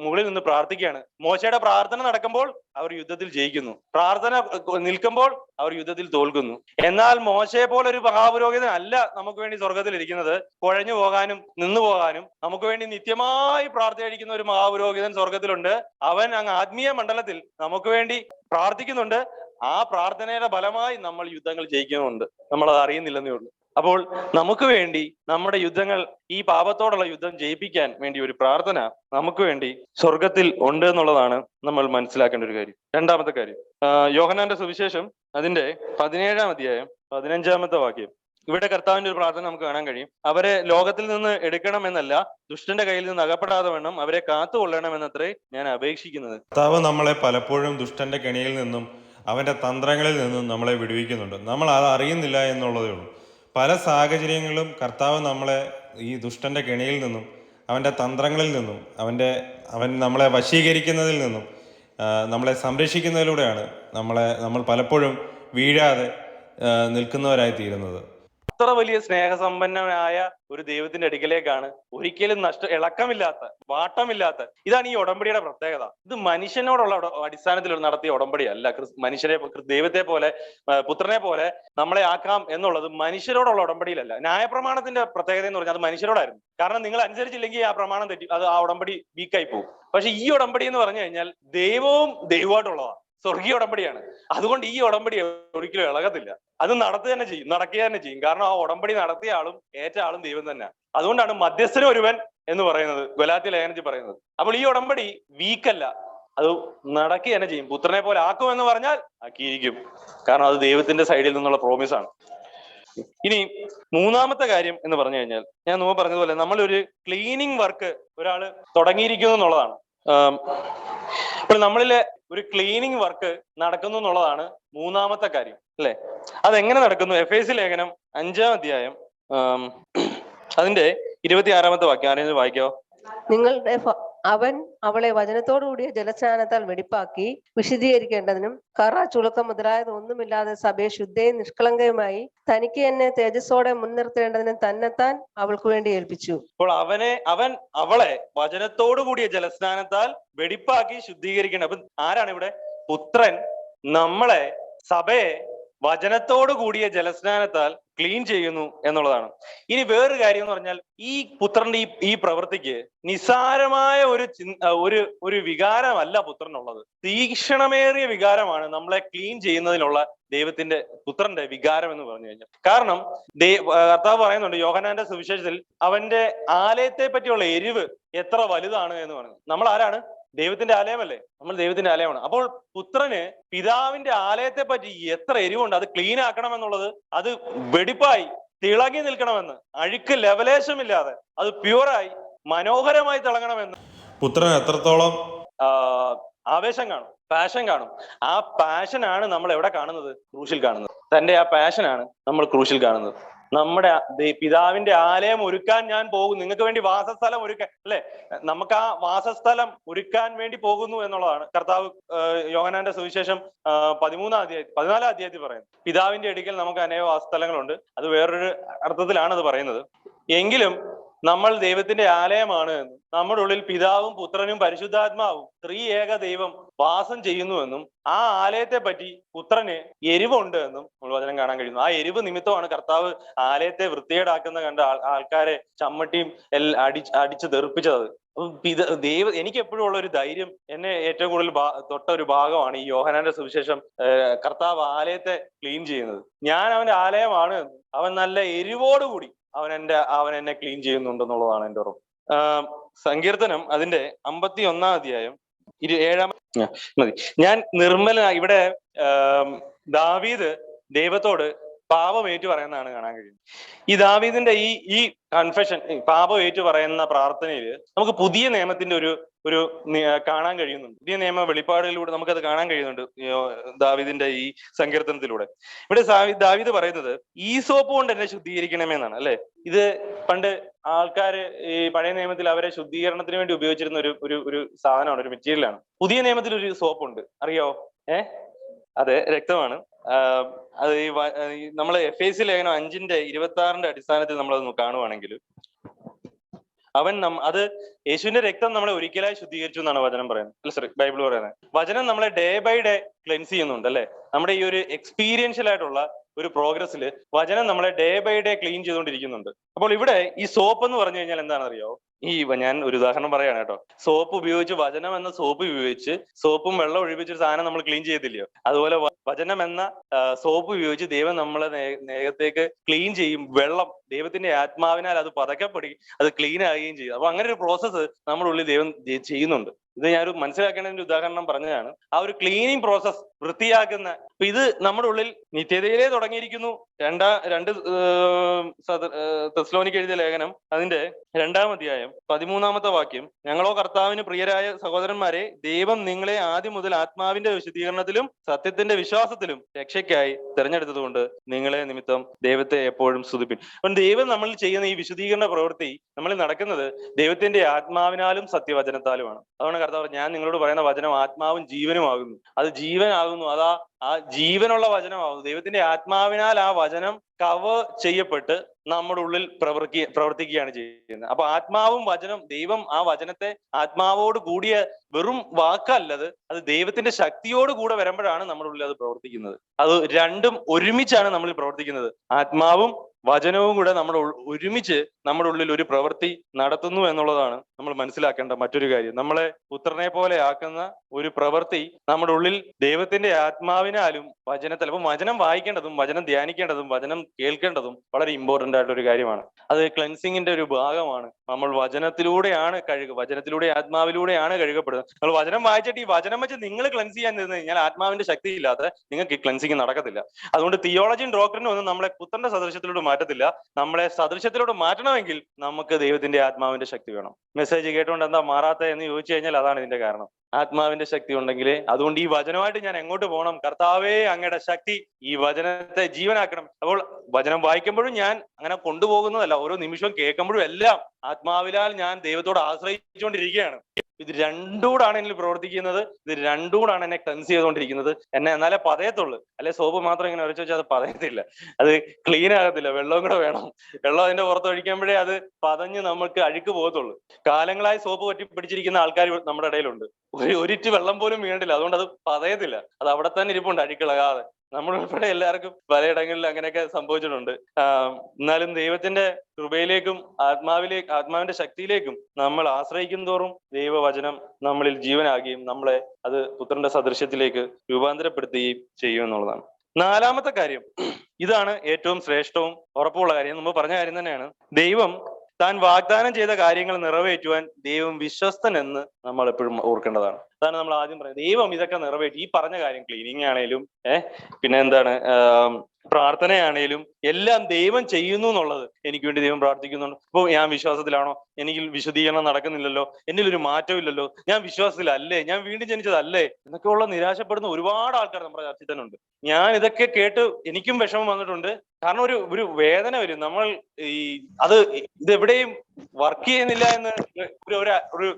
മുകളിൽ നിന്ന് പ്രാർത്ഥിക്കുകയാണ്. മോശയുടെ പ്രാർത്ഥന നടക്കുമ്പോൾ അവർ യുദ്ധത്തിൽ ജയിക്കുന്നു. പ്രാർത്ഥന നിൽക്കുമ്പോൾ അവർ യുദ്ധത്തിൽ തോൽക്കുന്നു. എന്നാൽ മോശയെ പോലെ ഒരു മഹാപുരോഹിതൻ അല്ല നമുക്ക് വേണ്ടി സ്വർഗത്തിൽ ഇരിക്കുന്നത്. കുഴഞ്ഞു പോകാനും നിന്നു പോകാനും നമുക്ക് വേണ്ടി നിത്യമായി പ്രാർത്ഥിക്കുന്ന ഒരു മഹാപുരോഹിതൻ സ്വർഗത്തിലുണ്ട്. അവൻ അങ്ങ് ആത്മീയ മണ്ഡലത്തിൽ നമുക്ക് വേണ്ടി പ്രാർത്ഥിക്കുന്നുണ്ട്. ആ പ്രാർത്ഥനയുടെ ഫലമായി നമ്മൾ യുദ്ധങ്ങൾ ജയിക്കുന്നുണ്ട്. നമ്മൾ അത് അറിയുന്നില്ലെന്നേ ഉള്ളൂ. അപ്പോൾ നമുക്ക് വേണ്ടി നമ്മുടെ യുദ്ധങ്ങൾ, ഈ പാപത്തോടുള്ള യുദ്ധം ജയിപ്പിക്കാൻ വേണ്ടി ഒരു പ്രാർത്ഥന നമുക്ക് വേണ്ടി സ്വർഗത്തിൽ ഉണ്ട് എന്നുള്ളതാണ് നമ്മൾ മനസ്സിലാക്കേണ്ട ഒരു കാര്യം. രണ്ടാമത്തെ കാര്യം, യോഹന്നാന്റെ സുവിശേഷം അതിന്റെ 17-ാം അധ്യായം 15-ാമത്തെ വാക്യം. ഇവിടെ കർത്താവിന്റെ ഒരു പ്രാർത്ഥന നമുക്ക് കാണാൻ കഴിയും. അവരെ ലോകത്തിൽ നിന്ന് എടുക്കണമെന്നല്ല, ദുഷ്ടന്റെ കയ്യിൽ നിന്ന് അകപ്പെടാതെ വേണം അവരെ കാത്തുകൊള്ളണമെന്നത്രേ ഞാൻ അപേക്ഷിക്കുന്നത്. കർത്താവ് നമ്മളെ പലപ്പോഴും ദുഷ്ടന്റെ കെണിയിൽ നിന്നും അവന്റെ തന്ത്രങ്ങളിൽ നിന്നും നമ്മളെ വിടുവിക്കുന്നുണ്ട്. നമ്മൾ അത് അറിയുന്നില്ല എന്നുള്ളതേ ഉള്ളൂ. പല സാഹചര്യങ്ങളിലും കർത്താവ് നമ്മളെ ഈ ദുഷ്ടന്റെ കെണിയിൽ നിന്നും അവൻ്റെ തന്ത്രങ്ങളിൽ നിന്നും അവൻ നമ്മളെ വശീകരിക്കുന്നതിൽ നിന്നും നമ്മളെ സംരക്ഷിക്കുന്നതിലൂടെയാണ് നമ്മൾ പലപ്പോഴും വീഴാതെ നിൽക്കുന്നവരായി തീരുന്നത്. അത്ര വലിയ സ്നേഹസമ്പന്നനായ ഒരു ദൈവത്തിന്റെ അടുക്കലേക്കാണ് ഒരിക്കലും ഇളക്കമില്ലാത്ത, വാട്ടമില്ലാത്ത. ഇതാണ് ഈ ഉടമ്പടിയുടെ പ്രത്യേകത. ഇത് മനുഷ്യനോടുള്ള അടിസ്ഥാനത്തിൽ നടത്തിയ ഉടമ്പടിയല്ല. ദൈവത്തെ പോലെ, പുത്രനെ പോലെ നമ്മളെ ആക്കാം എന്നുള്ളത് മനുഷ്യരോടുള്ള ഉടമ്പടിയിലല്ല. ന്യായപ്രമാണത്തിന്റെ പ്രത്യേകത എന്ന് പറഞ്ഞാൽ അത് മനുഷ്യരോടായിരുന്നു. കാരണം നിങ്ങൾ അനുസരിച്ചില്ലെങ്കിൽ ആ പ്രമാണം തെറ്റി, ആ ഉടമ്പടി വീക്കായി പോകും. പക്ഷെ ഈ ഉടമ്പടി എന്ന് പറഞ്ഞു കഴിഞ്ഞാൽ ദൈവമായിട്ടുള്ളതാണ്. സ്വർഗീയ ഉടമ്പടിയാണ്. അതുകൊണ്ട് ഈ ഉടമ്പടി ഒരിക്കലും ഇളകത്തില്ല. അത് നടക്കുക തന്നെ ചെയ്യും. കാരണം ആ ഉടമ്പടി നടത്തിയ ആളും ഏറ്റ ആളും ദൈവം തന്നെ. അതുകൊണ്ടാണ് മധ്യസ്ഥന് ഒരുവൻ എന്ന് പറയുന്നത്, ഗലാത്യ ലേഖനത്തിൽ പറയുന്നത്. അപ്പോൾ ഈ ഉടമ്പടി വീക്കല്ല, അത് നടക്കുക തന്നെ ചെയ്യും. പുത്രനെ പോലെ ആക്കും എന്ന് പറഞ്ഞാൽ ആക്കിയിരിക്കും. കാരണം അത് ദൈവത്തിന്റെ സൈഡിൽ നിന്നുള്ള പ്രോമിസ് ആണ്. ഇനി മൂന്നാമത്തെ കാര്യം എന്ന് പറഞ്ഞു കഴിഞ്ഞാൽ, ഞാൻ മുമ്പ് പറഞ്ഞതുപോലെ നമ്മളൊരു ക്ലീനിങ് വർക്ക് ഒരാള് തുടങ്ങിയിരിക്കുന്നു എന്നുള്ളതാണ്. അപ്പോൾ നമ്മളിലെ ഒരു ക്ലീനിങ് വർക്ക് നടക്കുന്നു എന്നുള്ളതാണ് മൂന്നാമത്തെ കാര്യം, അല്ലെ? അതെങ്ങനെ നടക്കുന്നു? എഫേസ്യ ലേഖനം 5-ാം അധ്യായം അതിന്റെ 26-ാമത്തെ വാക്യം ആരെങ്കിലും വായിക്കാവോ? അവൻ അവളെ വചനത്തോടുകൂടിയ ജലസ്നാനത്താൽ വെടിപ്പാക്കി വിശദീകരിക്കേണ്ടതിനും കറ, ചുളുക്കം മുതലായത് ഒന്നുമില്ലാതെ സഭയെ ശുദ്ധയും നിഷ്കളങ്കയുമായി തനിക്ക് എന്നെ തേജസ്സോടെ മുൻനിർത്തേണ്ടതിനും തന്നെത്താൻ അവൾക്ക് വേണ്ടി ഏൽപ്പിച്ചു. അപ്പോൾ അവൻ അവളെ വചനത്തോടു കൂടിയ ജലസ്നാനത്താൽ വെടിപ്പാക്കി ശുദ്ധീകരിക്കേണ്ട. അപ്പൊ ആരാണ് ഇവിടെ? പുത്രൻ നമ്മളെ, സഭയെ വചനത്തോടു കൂടിയ ജലസ്നാനത്താൽ ക്ലീൻ ചെയ്യുന്നു എന്നുള്ളതാണ്. ഇനി വേറൊരു കാര്യം എന്ന് പറഞ്ഞാൽ, ഈ പുത്രന്റെ ഈ പ്രവൃത്തിക്ക് നിസ്സാരമായ ഒരു വികാരമല്ല പുത്രനുള്ളത്. തീക്ഷണമേറിയ വികാരമാണ് നമ്മളെ ക്ലീൻ ചെയ്യുന്നതിനുള്ള പുത്രന്റെ വികാരം എന്ന് പറഞ്ഞു കഴിഞ്ഞാൽ. കാരണം കർത്താവ് പറയുന്നുണ്ട് യോഹന്നാന്റെ സുവിശേഷത്തിൽ, അവന്റെ ആലയത്തെ പറ്റിയുള്ള എരിവ് എത്ര വലുതാണ് എന്ന് പറഞ്ഞു. നമ്മൾ ആരാണ്? ദൈവത്തിന്റെ ആലയമല്ലേ? നമ്മൾ ദൈവത്തിന്റെ ആലയമാണ്. അപ്പോൾ പുത്രന് പിതാവിന്റെ ആലയത്തെ പറ്റി എത്ര എരിവുണ്ട്. അത് ക്ലീൻ ആക്കണം എന്നുള്ളത്, അത് വെടിപ്പായി തിളങ്ങി നിൽക്കണമെന്ന്, അഴുക്ക് ലവലേശമില്ലാതെ അത് പ്യൂറായി മനോഹരമായി തിളങ്ങണമെന്ന് പുത്രൻ എത്രത്തോളം ആവേശം കാണും, പാഷൻ കാണും. ആ പാഷനാണ് നമ്മൾ എവിടെ കാണുന്നത്? ക്രൂശിൽ കാണുന്നത്. തന്റെ ആ പാഷനാണ് നമ്മൾ ക്രൂശിൽ കാണുന്നത്. നമ്മുടെ പിതാവിന്റെ ആലയം ഒരുക്കാൻ ഞാൻ പോകും, നിങ്ങൾക്ക് വേണ്ടി വാസസ്ഥലം ഒരുക്കാൻ, അല്ലെ? നമുക്ക് ആ വാസസ്ഥലം ഒരുക്കാൻ വേണ്ടി പോകുന്നു എന്നുള്ളതാണ് കർത്താവ് യോഹന്നാന്റെ സുവിശേഷം 14-ാം അധ്യായത്തിൽ പറയുന്നത്. പിതാവിന്റെ അടുക്കൽ നമുക്ക് അനേക വാസസ്ഥലങ്ങളുണ്ട്. അത് വേറൊരു അർത്ഥത്തിലാണ് അത് പറയുന്നത്. എങ്കിലും നമ്മൾ ദൈവത്തിന്റെ ആലയമാണ് എന്നും നമ്മുടെ ഉള്ളിൽ പിതാവും പുത്രനും പരിശുദ്ധാത്മാവും ത്രിയേക ദൈവം വാസം ചെയ്യുന്നുവെന്നും ആ ആലയത്തെ പറ്റി പുത്രന് എരിവുണ്ട് എന്നും നമ്മൾ വചനം കാണാൻ കഴിയുന്നു. ആ എരിവ് നിമിത്തമാണ് കർത്താവ് ആലയത്തെ വൃത്തികേടാക്കുന്ന കണ്ട ആൾക്കാരെ ചമ്മട്ടിയും എല്ലാം അടിച്ച് തെറിപ്പിച്ചത്. എനിക്ക് എപ്പോഴും ഉള്ള ഒരു ധൈര്യം, എന്നെ ഏറ്റവും കൂടുതൽ തൊട്ട ഒരു ഭാഗമാണ് ഈ യോഹന്നാന്റെ സുവിശേഷം. കർത്താവ് ആലയത്തെ ക്ലീൻ ചെയ്യുന്നത്. ഞാൻ അവന്റെ ആലയമാണ്, അവൻ നല്ല എരിവോടുകൂടി അവൻ എന്നെ ക്ലീൻ ചെയ്യുന്നുണ്ടെന്നുള്ളതാണ് എൻ്റെ ഉറപ്പ്. സങ്കീർത്തനം അതിന്റെ 51 അധ്യായം 7 മതി. ഞാൻ ഇവിടെ ദാവീദ് ദൈവത്തോട് പാപം ഏറ്റു പറയുന്നതാണ് കാണാൻ കഴിയുന്നത്. ഈ ദാവീദിന്റെ ഈ കൺഫെഷൻ, പാപം ഏറ്റു പറയുന്ന പ്രാർത്ഥനയിൽ നമുക്ക് പുതിയ നിയമത്തിന്റെ ഒരു കാണാൻ കഴിയുന്നുണ്ട്. പുതിയ നിയമ വെളിപ്പാടുകളിലൂടെ നമുക്കത് കാണാൻ കഴിയുന്നുണ്ട് ദാവീദിന്റെ ഈ സങ്കീർത്തനത്തിലൂടെ. ഇവിടെ ദാവീദ് പറയുന്നത് ഈസോപ്പ് കൊണ്ട് എന്നെ ശുദ്ധീകരിക്കണമെന്നാണ്, അല്ലെ? ഇത് പണ്ട് ആൾക്കാര് ഈ പഴയ നിയമത്തിൽ അവരെ ശുദ്ധീകരണത്തിന് വേണ്ടി ഉപയോഗിച്ചിരുന്ന ഒരു സാധനമാണ്, ഒരു മെറ്റീരിയലാണ്. പുതിയ നിയമത്തിൽ ഒരു സോപ്പ് ഉണ്ട്, അറിയോ? അതെ, രക്തമാണ്. അത് നമ്മൾ എഫേസ്യ ലേഖനം 5:26 അടിസ്ഥാനത്തിൽ നമ്മളത് കാണുവാണെങ്കിൽ അത് യേശുവിന്റെ രക്തം നമ്മളെ ഒരിക്കലായി ശുദ്ധീകരിച്ചു എന്നാണ് വചനം പറയുന്നത്, അല്ല സോറി, ബൈബിൾ പറയുന്നത്. വചനം നമ്മളെ ഡേ ബൈ ഡേ ക്ലെൻസ് ചെയ്യുന്നുണ്ട്, അല്ലെ? നമ്മുടെ ഈ ഒരു എക്സ്പീരിയൻഷ്യൽ ആയിട്ടുള്ള ഒരു പ്രോഗ്രസ്സിൽ വചനം നമ്മളെ ഡേ ബൈ ഡേ ക്ലീൻ ചെയ്തുകൊണ്ടിരിക്കുന്നുണ്ട്. അപ്പോൾ ഇവിടെ ഈ സോപ്പ് എന്ന് പറഞ്ഞു കഴിഞ്ഞാൽ എന്താണെന്നറിയോ? ഞാൻ ഒരു ഉദാഹരണം പറയാണ് കേട്ടോ. സോപ്പ് ഉപയോഗിച്ച്, വചനം എന്ന സോപ്പ് ഉപയോഗിച്ച് സോപ്പും വെള്ളം ഒഴിപ്പിച്ചൊരു സാധനം നമ്മൾ ക്ലീൻ ചെയ്യത്തില്ലയോ? അതുപോലെ വചനം എന്ന സോപ്പ് ഉപയോഗിച്ച് ദൈവം നമ്മളെ നേരത്തേക്ക് ക്ലീൻ ചെയ്യും. വെള്ളം ദൈവത്തിന്റെ ആത്മാവിനാൽ അത് പതക്കപ്പെടുകയും അത് ക്ലീൻ ആകുകയും ചെയ്യും. അപ്പൊ അങ്ങനെ ഒരു പ്രോസസ്സ് നമ്മുടെ ഉള്ളിൽ ദൈവം ചെയ്യുന്നുണ്ട്. ഇത് ഞാനൊരു മനസ്സിലാക്കേണ്ട ഉദാഹരണം പറഞ്ഞതാണ്. ആ ഒരു ക്ലീനിങ് പ്രോസസ്, വൃത്തിയാക്കുന്ന, ഇത് നമ്മുടെ ഉള്ളിൽ നിത്യതയിലേ തുടങ്ങിയിരിക്കുന്നു. രണ്ട് തെസ്സലോനിക്ക് എഴുതിയ ലേഖനം അതിന്റെ 2-ാം അധ്യായം 13-ാമത്തെ വാക്യം, ഞങ്ങളോ കർത്താവിന് പ്രിയരായ സഹോദരന്മാരെ, ദൈവം നിങ്ങളെ ആദ്യം മുതൽ ആത്മാവിന്റെ വിശുദ്ധീകരണത്തിലും സത്യത്തിന്റെ വിശ്വാസത്തിലും രക്ഷയ്ക്കായി തിരഞ്ഞെടുത്തതുകൊണ്ട് നിങ്ങളെ നിമിത്തം ദൈവത്തെ എപ്പോഴും സ്തുതിപ്പിൻ. അപ്പം ദൈവം നമ്മളിൽ ചെയ്യുന്ന ഈ വിശുദ്ധീകരണ പ്രവൃത്തി നമ്മളിൽ നടക്കുന്നത് ദൈവത്തിന്റെ ആത്മാവിനാലും സത്യവചനത്താലുമാണ്. അതുകൊണ്ട് കർത്താവ്, ഞാൻ നിങ്ങളോട് പറയുന്ന വചനം ആത്മാവും ജീവനുമാകുന്നു. അത് ജീവനാകുന്നു, ആ ജീവനുള്ള വചനമാകുന്നു. ദൈവത്തിന്റെ ആത്മാവിനാൽ ആ വചനം ചെയ്യപ്പെട്ട് നമ്മുടെ ഉള്ളിൽ പ്രവർത്തിക്കുകയാണ് ചെയ്യുന്നത്. അപ്പൊ ആത്മാവും വചനം, ദൈവം ആ വചനത്തെ ആത്മാവോട് കൂടിയ വെറും വാക്കല്ലത്, അത് ദൈവത്തിന്റെ ശക്തിയോട് കൂടെ വരുമ്പോഴാണ് നമ്മുടെ ഉള്ളിൽ അത് പ്രവർത്തിക്കുന്നത്. അത് രണ്ടും ഒരുമിച്ചാണ് നമ്മളിൽ പ്രവർത്തിക്കുന്നത്. ആത്മാവും വചനവും കൂടെ ഒരുമിച്ച് നമ്മുടെ ഉള്ളിൽ ഒരു പ്രവൃത്തി നടത്തുന്നു എന്നുള്ളതാണ് നമ്മൾ മനസ്സിലാക്കേണ്ട മറ്റൊരു കാര്യം. നമ്മളെ പുത്രനെ പോലെ ആക്കുന്ന ഒരു പ്രവൃത്തി നമ്മുടെ ഉള്ളിൽ ദൈവത്തിന്റെ ആത്മാവിനാലും വചനത്തിൽ. അപ്പൊ വചനം വായിക്കേണ്ടതും വചനം ധ്യാനിക്കേണ്ടതും വചനം കേൾക്കേണ്ടതും വളരെ ഇമ്പോർട്ടന്റ് ആയിട്ടൊരു കാര്യമാണ്. അത് ക്ലെൻസിങ്ങിന്റെ ഒരു ഭാഗമാണ്. നമ്മൾ വചനത്തിലൂടെയാണ് വചനത്തിലൂടെ ആത്മാവിലൂടെയാണ് കഴുകപ്പെടുന്നത്. നമ്മൾ വചനം വായിച്ചിട്ട് ഈ വചനം വെച്ച് നിങ്ങൾ ക്ലെൻസ് ചെയ്യാൻ നിന്ന് കഴിഞ്ഞാൽ ആത്മാവിന്റെ ശക്തി ഇല്ലാതെ നിങ്ങൾക്ക് ക്ലെൻസിങ് നടക്കത്തില്ല. അതുകൊണ്ട് തിയോളജിയും ഡോക്ടറിനും ഒന്നും നമ്മളെ പുത്രന്റെ സദൃശ്യത്തിലൂടെ മാറ്റത്തില്ല. നമ്മളെ സദൃശ്യത്തിലൂടെ മാറ്റണമെങ്കിൽ നമുക്ക് ദൈവത്തിന്റെ ആത്മാവിന്റെ ശക്തി വേണം. മെസ്സേജ് കേട്ടുകൊണ്ട് എന്താ മാറാത്ത എന്ന് ചോദിച്ചു കഴിഞ്ഞാൽ അതാണ് ഇതിന്റെ കാരണം. ആത്മാവിന്റെ ശക്തി ഉണ്ടെങ്കിലേ. അതുകൊണ്ട് ഈ വചനമായിട്ട് ഞാൻ എങ്ങോട്ട് പോകണം? കർത്താവേ, അങ്ങയുടെ ശക്തി ഈ വചനത്തെ ജീവനാക്കണം. അപ്പോൾ വചനം വായിക്കുമ്പോഴും ഞാൻ അങ്ങനെ കൊണ്ടുപോകുന്നതല്ല, ഓരോ നിമിഷവും കേൾക്കുമ്പോഴും എല്ലാം ആത്മാവിനാൽ ഞാൻ ദൈവത്തോട് ആശ്രയിച്ചുകൊണ്ടിരിക്കുകയാണ്. ഇത് രണ്ടുകൂടാണ് എന്നിൽ പ്രവർത്തിക്കുന്നത്. ഇത് രണ്ടുകൂടാണ് എന്നെ ക്ലെൻസ് ചെയ്തുകൊണ്ടിരിക്കുന്നത്. എന്നാലേ പതയത്തുള്ളൂ. അല്ലെ സോപ്പ് മാത്രം ഇങ്ങനെ ഉരച്ചു വെച്ചാൽ അത് പതയത്തില്ല, അത് ക്ലീൻ ആകത്തില്ല. വെള്ളവും കൂടെ വേണം. വെള്ളം അതിന്റെ പുറത്ത് ഒഴിക്കുമ്പോഴേ അത് പതഞ്ഞ് നമുക്ക് അഴുക്ക് പോകത്തുള്ളൂ. കാലങ്ങളായി സോപ്പ് പറ്റി പിടിച്ചിരിക്കുന്ന ആൾക്കാർ നമ്മുടെ ഇടയിലുണ്ട്. ഒരിറ്റ് വെള്ളം പോലും വീണ്ടില്ല, അതുകൊണ്ട് അത് പതയത്തില്ല. അത് അവിടെ തന്നെ ഇരിപ്പുണ്ട് അഴുക്കിളകാതെ. നമ്മളുൾപ്പെടെ എല്ലാവർക്കും പലയിടങ്ങളിൽ അങ്ങനെയൊക്കെ സംഭവിച്ചിട്ടുണ്ട്. എന്നാലും ദൈവത്തിന്റെ കൃപയിലേക്കും ആത്മാവിന്റെ ശക്തിയിലേക്കും നമ്മൾ ആശ്രയിക്കും തോറും ദൈവവചനം നമ്മളിൽ ജീവനാകുകയും നമ്മളെ അത് പുത്രന്റെ സദൃശ്യത്തിലേക്ക് രൂപാന്തരപ്പെടുത്തുകയും ചെയ്യും എന്നുള്ളതാണ്. 4-ാമത്തെ കാര്യം, ഇതാണ് ഏറ്റവും ശ്രേഷ്ഠവും ഉറപ്പുള്ള കാര്യം. നമ്മൾ പറഞ്ഞ കാര്യം തന്നെയാണ്. ദൈവം താൻ വാഗ്ദാനം ചെയ്ത കാര്യങ്ങൾ നിറവേറ്റുവാൻ ദൈവം വിശ്വസ്തൻ എന്ന് നമ്മൾ എപ്പോഴും ഓർക്കേണ്ടതാണ്. അതാണ് നമ്മൾ ആദ്യം പറയുന്നത്. ദൈവം ഇതൊക്കെ നിറവേറ്റി. ഈ പറഞ്ഞ കാര്യം, ക്ലീനിങ് ആണേലും പിന്നെ എന്താണ്, പ്രാർത്ഥനയാണേലും എല്ലാം ദൈവം ചെയ്യുന്നു എന്നുള്ളത് എനിക്ക് വേണ്ടി ദൈവം പ്രാർത്ഥിക്കുന്നുണ്ട്. അപ്പോൾ ഞാൻ വിശ്വാസത്തിലാണോ? എനിക്ക് വിശുദ്ധീകരണം നടക്കുന്നില്ലല്ലോ, എന്നിലൊരു മാറ്റം ഇല്ലല്ലോ, ഞാൻ വിശ്വാസത്തിലല്ലേ, ഞാൻ വീണ്ടും ജനിച്ചതല്ലേ എന്നൊക്കെയുള്ള നിരാശപ്പെടുന്ന ഒരുപാട് ആൾക്കാർ നമ്മുടെ ചർച്ചയിൽ തന്നെ ഉണ്ട്. ഞാൻ ഇതൊക്കെ കേട്ട് എനിക്കും വിഷമം വന്നിട്ടുണ്ട്. കാരണം ഒരു വേദന വരും. നമ്മൾ ഇതെവിടെയും വർക്ക് ചെയ്യുന്നില്ല എന്ന് ഒരു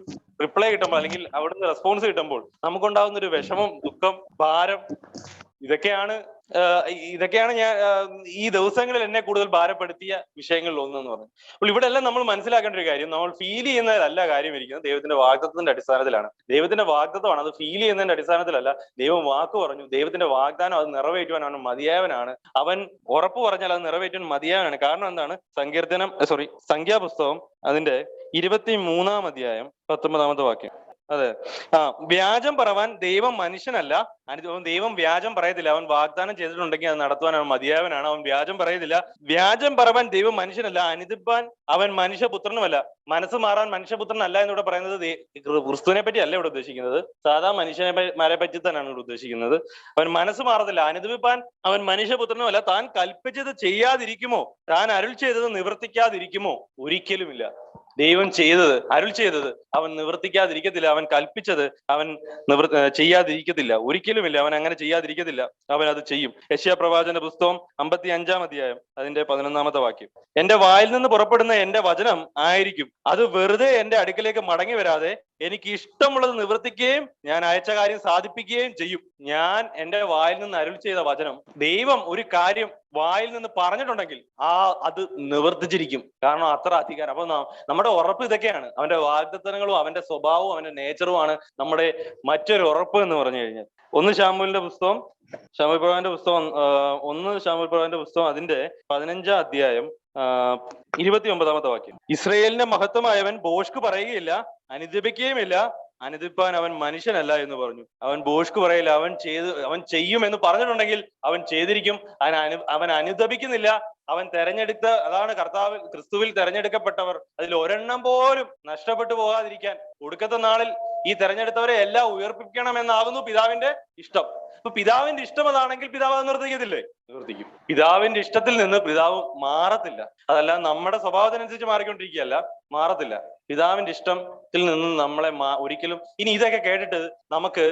റിപ്ലൈ കിട്ടുമ്പോൾ, അല്ലെങ്കിൽ അവിടുന്ന് റെസ്പോൺസ് കിട്ടുമ്പോൾ നമുക്കുണ്ടാകുന്ന ഒരു വിഷമം, ദുഃഖം, ഭാരം, ഇതൊക്കെയാണ് ഇതൊക്കെയാണ് ഞാൻ ഈ ദിവസങ്ങളിൽ എന്നെ കൂടുതൽ ഭാരപ്പെടുത്തിയ വിഷയങ്ങളിൽ ഒന്നെന്ന് പറഞ്ഞു. അപ്പോൾ ഇവിടെ എല്ലാം നമ്മൾ മനസ്സിലാക്കേണ്ട ഒരു കാര്യം, നമ്മൾ ഫീൽ ചെയ്യുന്നതിലല്ല കാര്യം ഇരിക്കുന്നത്, ദൈവത്തിന്റെ വാഗ്ദത്തത്തിന്റെ അടിസ്ഥാനത്തിലാണ്. ദൈവത്തിന്റെ വാഗ്ദത്തമാണ്, അത് ഫീൽ ചെയ്യുന്നതിന്റെ അടിസ്ഥാനത്തിലല്ല. ദൈവം വാക്ക് പറഞ്ഞു, ദൈവത്തിന്റെ വാഗ്ദാനം അത് നിറവേറ്റുവാൻ അവൻ മതിയായവനാണ്. അവൻ ഉറപ്പ് പറഞ്ഞാൽ അത് നിറവേറ്റാൻ മതിയായവനാണ്. കാരണം എന്താണ്? സംഖ്യാപുസ്തകം അതിന്റെ 23-ാം അധ്യായം 19-ാമത്തെ വാക്യം. അതെ, വ്യാജം പറവാൻ ദൈവം മനുഷ്യനല്ല, ദൈവം വ്യാജം പറയത്തില്ല. അവൻ വാഗ്ദാനം ചെയ്തിട്ടുണ്ടെങ്കിൽ അത് നടത്തുവാൻ അവൻ മതിയായവനാണ്. അവൻ വ്യാജം പറയത്തില്ല. വ്യാജം പറവാൻ ദൈവം മനുഷ്യനല്ല, അനുദിപ്പാൻ അവൻ മനുഷ്യപുത്രനുമല്ല. മനസ്സ് മാറാൻ മനുഷ്യപുത്രനല്ല എന്നിവിടെ പറയുന്നത് ക്രിസ്തുവിനെ പറ്റി അല്ല ഇവിടെ ഉദ്ദേശിക്കുന്നത്, സാധാ മനുഷ്യനെ പറ്റി തന്നെയാണ് ഇവിടെ ഉദ്ദേശിക്കുന്നത്. അവൻ മനസ്സ് മാറത്തില്ല, അനുദിപ്പാൻ അവൻ മനുഷ്യപുത്രനുമല്ല. താൻ കൽപ്പിച്ചത് ചെയ്യാതിരിക്കുമോ, താൻ അരുൾ ചെയ്തത് നിവർത്തിക്കാതിരിക്കുമോ? ഒരിക്കലുമില്ല. ദൈവം അരുൾ ചെയ്തത് അവൻ നിവർത്തിക്കാതിരിക്കത്തില്ല. അവൻ കൽപ്പിച്ചത് അവൻ ചെയ്യാതിരിക്കത്തില്ല. ഒരിക്കലുമില്ല, അവൻ അങ്ങനെ ചെയ്യാതിരിക്കത്തില്ല, അവൻ അത് ചെയ്യും. യെശയ്യാ പ്രവാചകന്റെ പുസ്തകം 55-ാം അധ്യായം അതിന്റെ 11-ാമത്തെ വാക്യം. എന്റെ വായിൽ നിന്ന് പുറപ്പെടുന്ന എന്റെ വചനം ആയിരിക്കും, അത് വെറുതെ എന്റെ അടുക്കലേക്ക് മടങ്ങി വരാതെ എനിക്ക് ഇഷ്ടമുള്ളത് നിവർത്തിക്കുകയും ഞാൻ അയച്ച കാര്യം സാധിപ്പിക്കുകയും ചെയ്യും. ഞാൻ എന്റെ വായിൽ നിന്ന് അരുൾ ചെയ്ത വചനം, ദൈവം ഒരു കാര്യം വായിൽ നിന്ന് പറഞ്ഞിട്ടുണ്ടെങ്കിൽ അത് നിവർത്തിച്ചിരിക്കും. കാരണം അത്ര അധികാരം. അപ്പൊ നമ്മുടെ ഉറപ്പ് ഇതൊക്കെയാണ്. അവന്റെ വാഗ്ദത്തനങ്ങളും അവന്റെ സ്വഭാവവും അവന്റെ നേച്ചറുമാണ് നമ്മുടെ മറ്റൊരു ഉറപ്പ് എന്ന് പറഞ്ഞു കഴിഞ്ഞാൽ. 1 ശമൂവേലിന്റെ പുസ്തകം 1 ശമൂവേൽ പുസ്തകം അതിന്റെ 15-ാം അധ്യായം 29-ാമത്തെ വാക്യം. ഇസ്രയേലിന്റെ മഹത്വമായവൻ ഭോഷ്ക് പറയുകയില്ല, അനുദപിക്കുകയുമില്ല, അനുദിപ്പാൻ അവൻ മനുഷ്യനല്ല എന്ന് പറഞ്ഞു. അവൻ ഭോഷ്ക് പറയില്ല, അവൻ ചെയ്യും എന്ന് പറഞ്ഞിട്ടുണ്ടെങ്കിൽ അവൻ ചെയ്തിരിക്കും. അവൻ അനുദപിക്കുന്നില്ല. അവൻ അതാണ് ക്രിസ്തുവിൽ തെരഞ്ഞെടുക്കപ്പെട്ടവർ. അതിൽ ഒരെണ്ണം പോലും നഷ്ടപ്പെട്ടു പോകാതിരിക്കാൻ ഒടുക്കത്തെ നാളിൽ ഈ തെരഞ്ഞെടുത്തവരെ എല്ലാം ഉയർപ്പിക്കണമെന്നാകുന്നു പിതാവിന്റെ ഇഷ്ടം. അപ്പൊ പിതാവിന്റെ ഇഷ്ടം അതാണെങ്കിൽ പിതാവ് അത് നിവർത്തിക്കത്തില്ലേ? നിവർത്തിക്കും. പിതാവിന്റെ ഇഷ്ടത്തിൽ നിന്ന് പിതാവ് മാറത്തില്ല. അതല്ല നമ്മുടെ സ്വഭാവത്തിനനുസരിച്ച് മാറിക്കൊണ്ടിരിക്കുകയല്ല, മാറത്തില്ല. പിതാവിന്റെ ഇഷ്ടത്തിൽ നിന്ന് നമ്മളെ ഒരിക്കലും. ഇനി ഇതൊക്കെ കേട്ടിട്ട് നമുക്ക്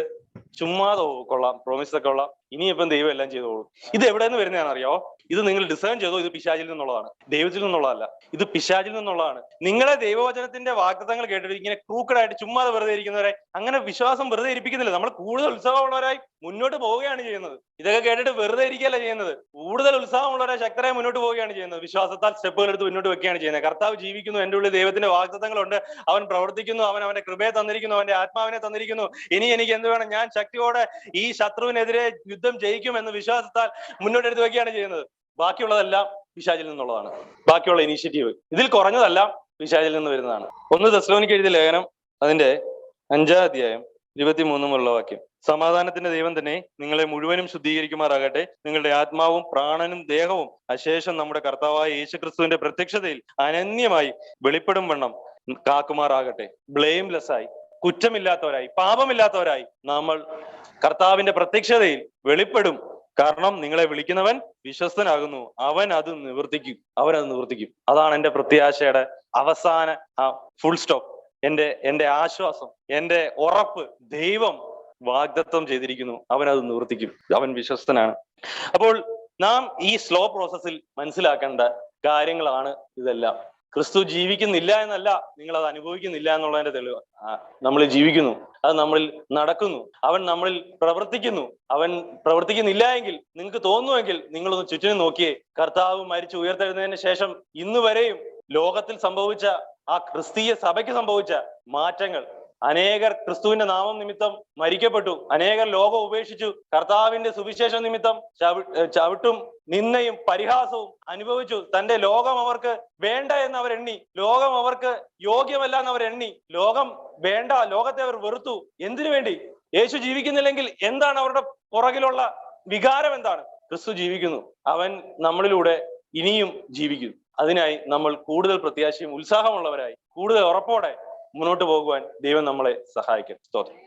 ചുമ്മാതെ കൊള്ളാം, പ്രോമിസ് ഒക്കെ കൊള്ളാം, ഇനിയിപ്പം ദൈവം എല്ലാം ചെയ്തോളൂ. ഇത് എവിടെ നിന്ന് വരുന്നതാണെന്ന് അറിയാമോ? ഇത് നിങ്ങൾ ഡിസേൺ ചെയ്തോ, ഇത് പിശാചിൽ നിന്നുള്ളതാണ്, ദൈവത്തിൽ നിന്നുള്ളതല്ല. ഇത് പിശാചിൽ നിന്നുള്ളതാണ്. നിങ്ങളെ ദൈവവചനത്തിന്റെ വാഗ്ദത്തങ്ങൾ കേട്ടിട്ട് ഇങ്ങനെ ക്രൂക്കഡായിട്ട് ചുമ്മാതെ വെറുതെ ഇരിക്കുന്നവരെ അങ്ങനെ വിശ്വാസം വെറുതെ ഇരിപ്പിക്കുന്നില്ല. നമ്മൾ കൂടുതൽ ഉത്സാഹമുള്ളവരായി മുന്നോട്ട് പോവുകയാണ് ചെയ്യുന്നത്. ഇതൊക്കെ കേട്ടിട്ട് വെറുതെ ഇരിക്കുകയല്ല ചെയ്യുന്നത്, കൂടുതൽ ഉത്സാഹമുള്ളവരെ ശക്തരായി മുന്നോട്ട് പോവുകയാണ് ചെയ്യുന്നത്. വിശ്വാസത്താൽ സ്റ്റെപ്പുകൾ എടുത്ത് മുന്നോട്ട് വെക്കുകയാണ് ചെയ്യുന്നത്. കർത്താവ് ജീവിക്കുന്നു, എന്റെ ഉള്ളിൽ ദൈവത്തിന്റെ വാഗ്ദത്തങ്ങളുണ്ട്, അവൻ പ്രവർത്തിക്കുന്നു, അവൻ അവന്റെ കൃപയെ തന്നിരിക്കുന്നു, അവന്റെ ആത്മാവിനെ തന്നിരിക്കുന്നു. ഇനി എനിക്ക് എന്ത് വേണം? ഞാൻ ശക്തിയോടെ ഈ ശത്രുവിനെതിരെ യുദ്ധം ജയിക്കുമെന്ന് വിശ്വാസത്താൽ മുന്നോട്ട് എടുത്ത് വെക്കുകയാണ് ചെയ്യുന്നത്. ബാക്കിയുള്ളതെല്ലാം പിശാചിൽ നിന്നുള്ളതാണ്. ബാക്കിയുള്ള ഇനീഷ്യേറ്റീവ് ഇതിൽ കുറഞ്ഞതെല്ലാം പിശാചിൽ നിന്ന് വരുന്നതാണ്. 1 തെസ്സലോനിക്കർ എഴുതിയ ലേഖനം അതിന്റെ 5-ാം അധ്യായം 23-ാം വാക്യം. സമാധാനത്തിന്റെ ദൈവം തന്നെ നിങ്ങളെ മുഴുവനും ശുദ്ധീകരിക്കുമാറാകട്ടെ. നിങ്ങളുടെ ആത്മാവും പ്രാണനും ദേഹവും അശേഷം നമ്മുടെ കർത്താവായ യേശുക്രിസ്തുവിന്റെ പ്രത്യക്ഷതയിൽ അനന്യമായി വെളിപ്പെടും വണ്ണം കാക്കുമാറാകട്ടെ. ബ്ലെയിംലെസ് ആയി, കുറ്റമില്ലാത്തവരായി, പാപമില്ലാത്തവരായി നമ്മൾ കർത്താവിന്റെ പ്രത്യക്ഷതയിൽ വെളിപ്പെടും. കാരണം നിങ്ങളെ വിളിക്കുന്നവൻ വിശ്വസ്തനാകുന്നു, അവൻ അത് നിവർത്തിക്കും. അതാണ് എന്റെ പ്രത്യാശയുടെ അവസാന ഫുൾ സ്റ്റോപ്പ്. എന്റെ ആശ്വാസം, എന്റെ ഉറപ്പ്. ദൈവം വാഗ്ദത്തം ചെയ്തിരിക്കുന്നു, അവൻ അത് നിവർത്തിക്കും, അവൻ വിശ്വസ്തനാണ്. അപ്പോൾ നാം ഈ സ്ലോ പ്രോസസ്സിൽ മനസ്സിലാക്കേണ്ട കാര്യങ്ങളാണ് ഇതെല്ലാം. ക്രിസ്തു ജീവിക്കുന്നില്ല എന്നല്ല, നിങ്ങൾ അത് അനുഭവിക്കുന്നില്ല എന്നുള്ളതിന്റെ തെളിവ്. നമ്മൾ ജീവിക്കുന്നു, അത് നമ്മളിൽ നടക്കുന്നു, അവൻ നമ്മളിൽ പ്രവർത്തിക്കുന്നു. അവൻ പ്രവർത്തിക്കുന്നില്ല എങ്കിൽ, നിങ്ങൾക്ക് തോന്നുമെങ്കിൽ നിങ്ങളൊന്ന് ചുറ്റിനും നോക്കിയേ. കർത്താവ് മരിച്ചു ഉയർത്തെഴുന്നതിന് ശേഷം ഇന്ന് വരെയും ലോകത്തിൽ സംഭവിച്ച ആ ക്രിസ്തീയ സഭയ്ക്ക് സംഭവിച്ച മാറ്റങ്ങൾ, അനേകർ ക്രിസ്തുവിന്റെ നാമം നിമിത്തം മരിക്കപ്പെട്ടു, അനേകർ ലോകം ഉപേക്ഷിച്ചു, കർത്താവിന്റെ സുവിശേഷം നിമിത്തം ചവിട്ടും നിന്നയും പരിഹാസവും അനുഭവിച്ചു. തന്റെ ലോകം അവർക്ക് വേണ്ട എന്ന് അവർ എണ്ണി, ലോകം അവർക്ക് യോഗ്യമല്ല എന്ന് അവർ എണ്ണി, ലോകം വേണ്ട, ലോകത്തെ അവർ വെറുത്തു. എന്തിനു വേണ്ടി? യേശു ജീവിക്കുന്നില്ലെങ്കിൽ എന്താണ് അവരുടെ പുറകിലുള്ള വികാരം? എന്താണ്? ക്രിസ്തു ജീവിക്കുന്നു, അവൻ നമ്മളിലൂടെ ഇനിയും ജീവിക്കും. അതിനായി നമ്മൾ കൂടുതൽ പ്രത്യാശയും ഉത്സാഹമുള്ളവരായി, കൂടുതൽ ഉറപ്പോടെ മുന്നോട്ട് പോകുവാൻ ദൈവം നമ്മളെ സഹായിക്കും. സ്തോത്രം.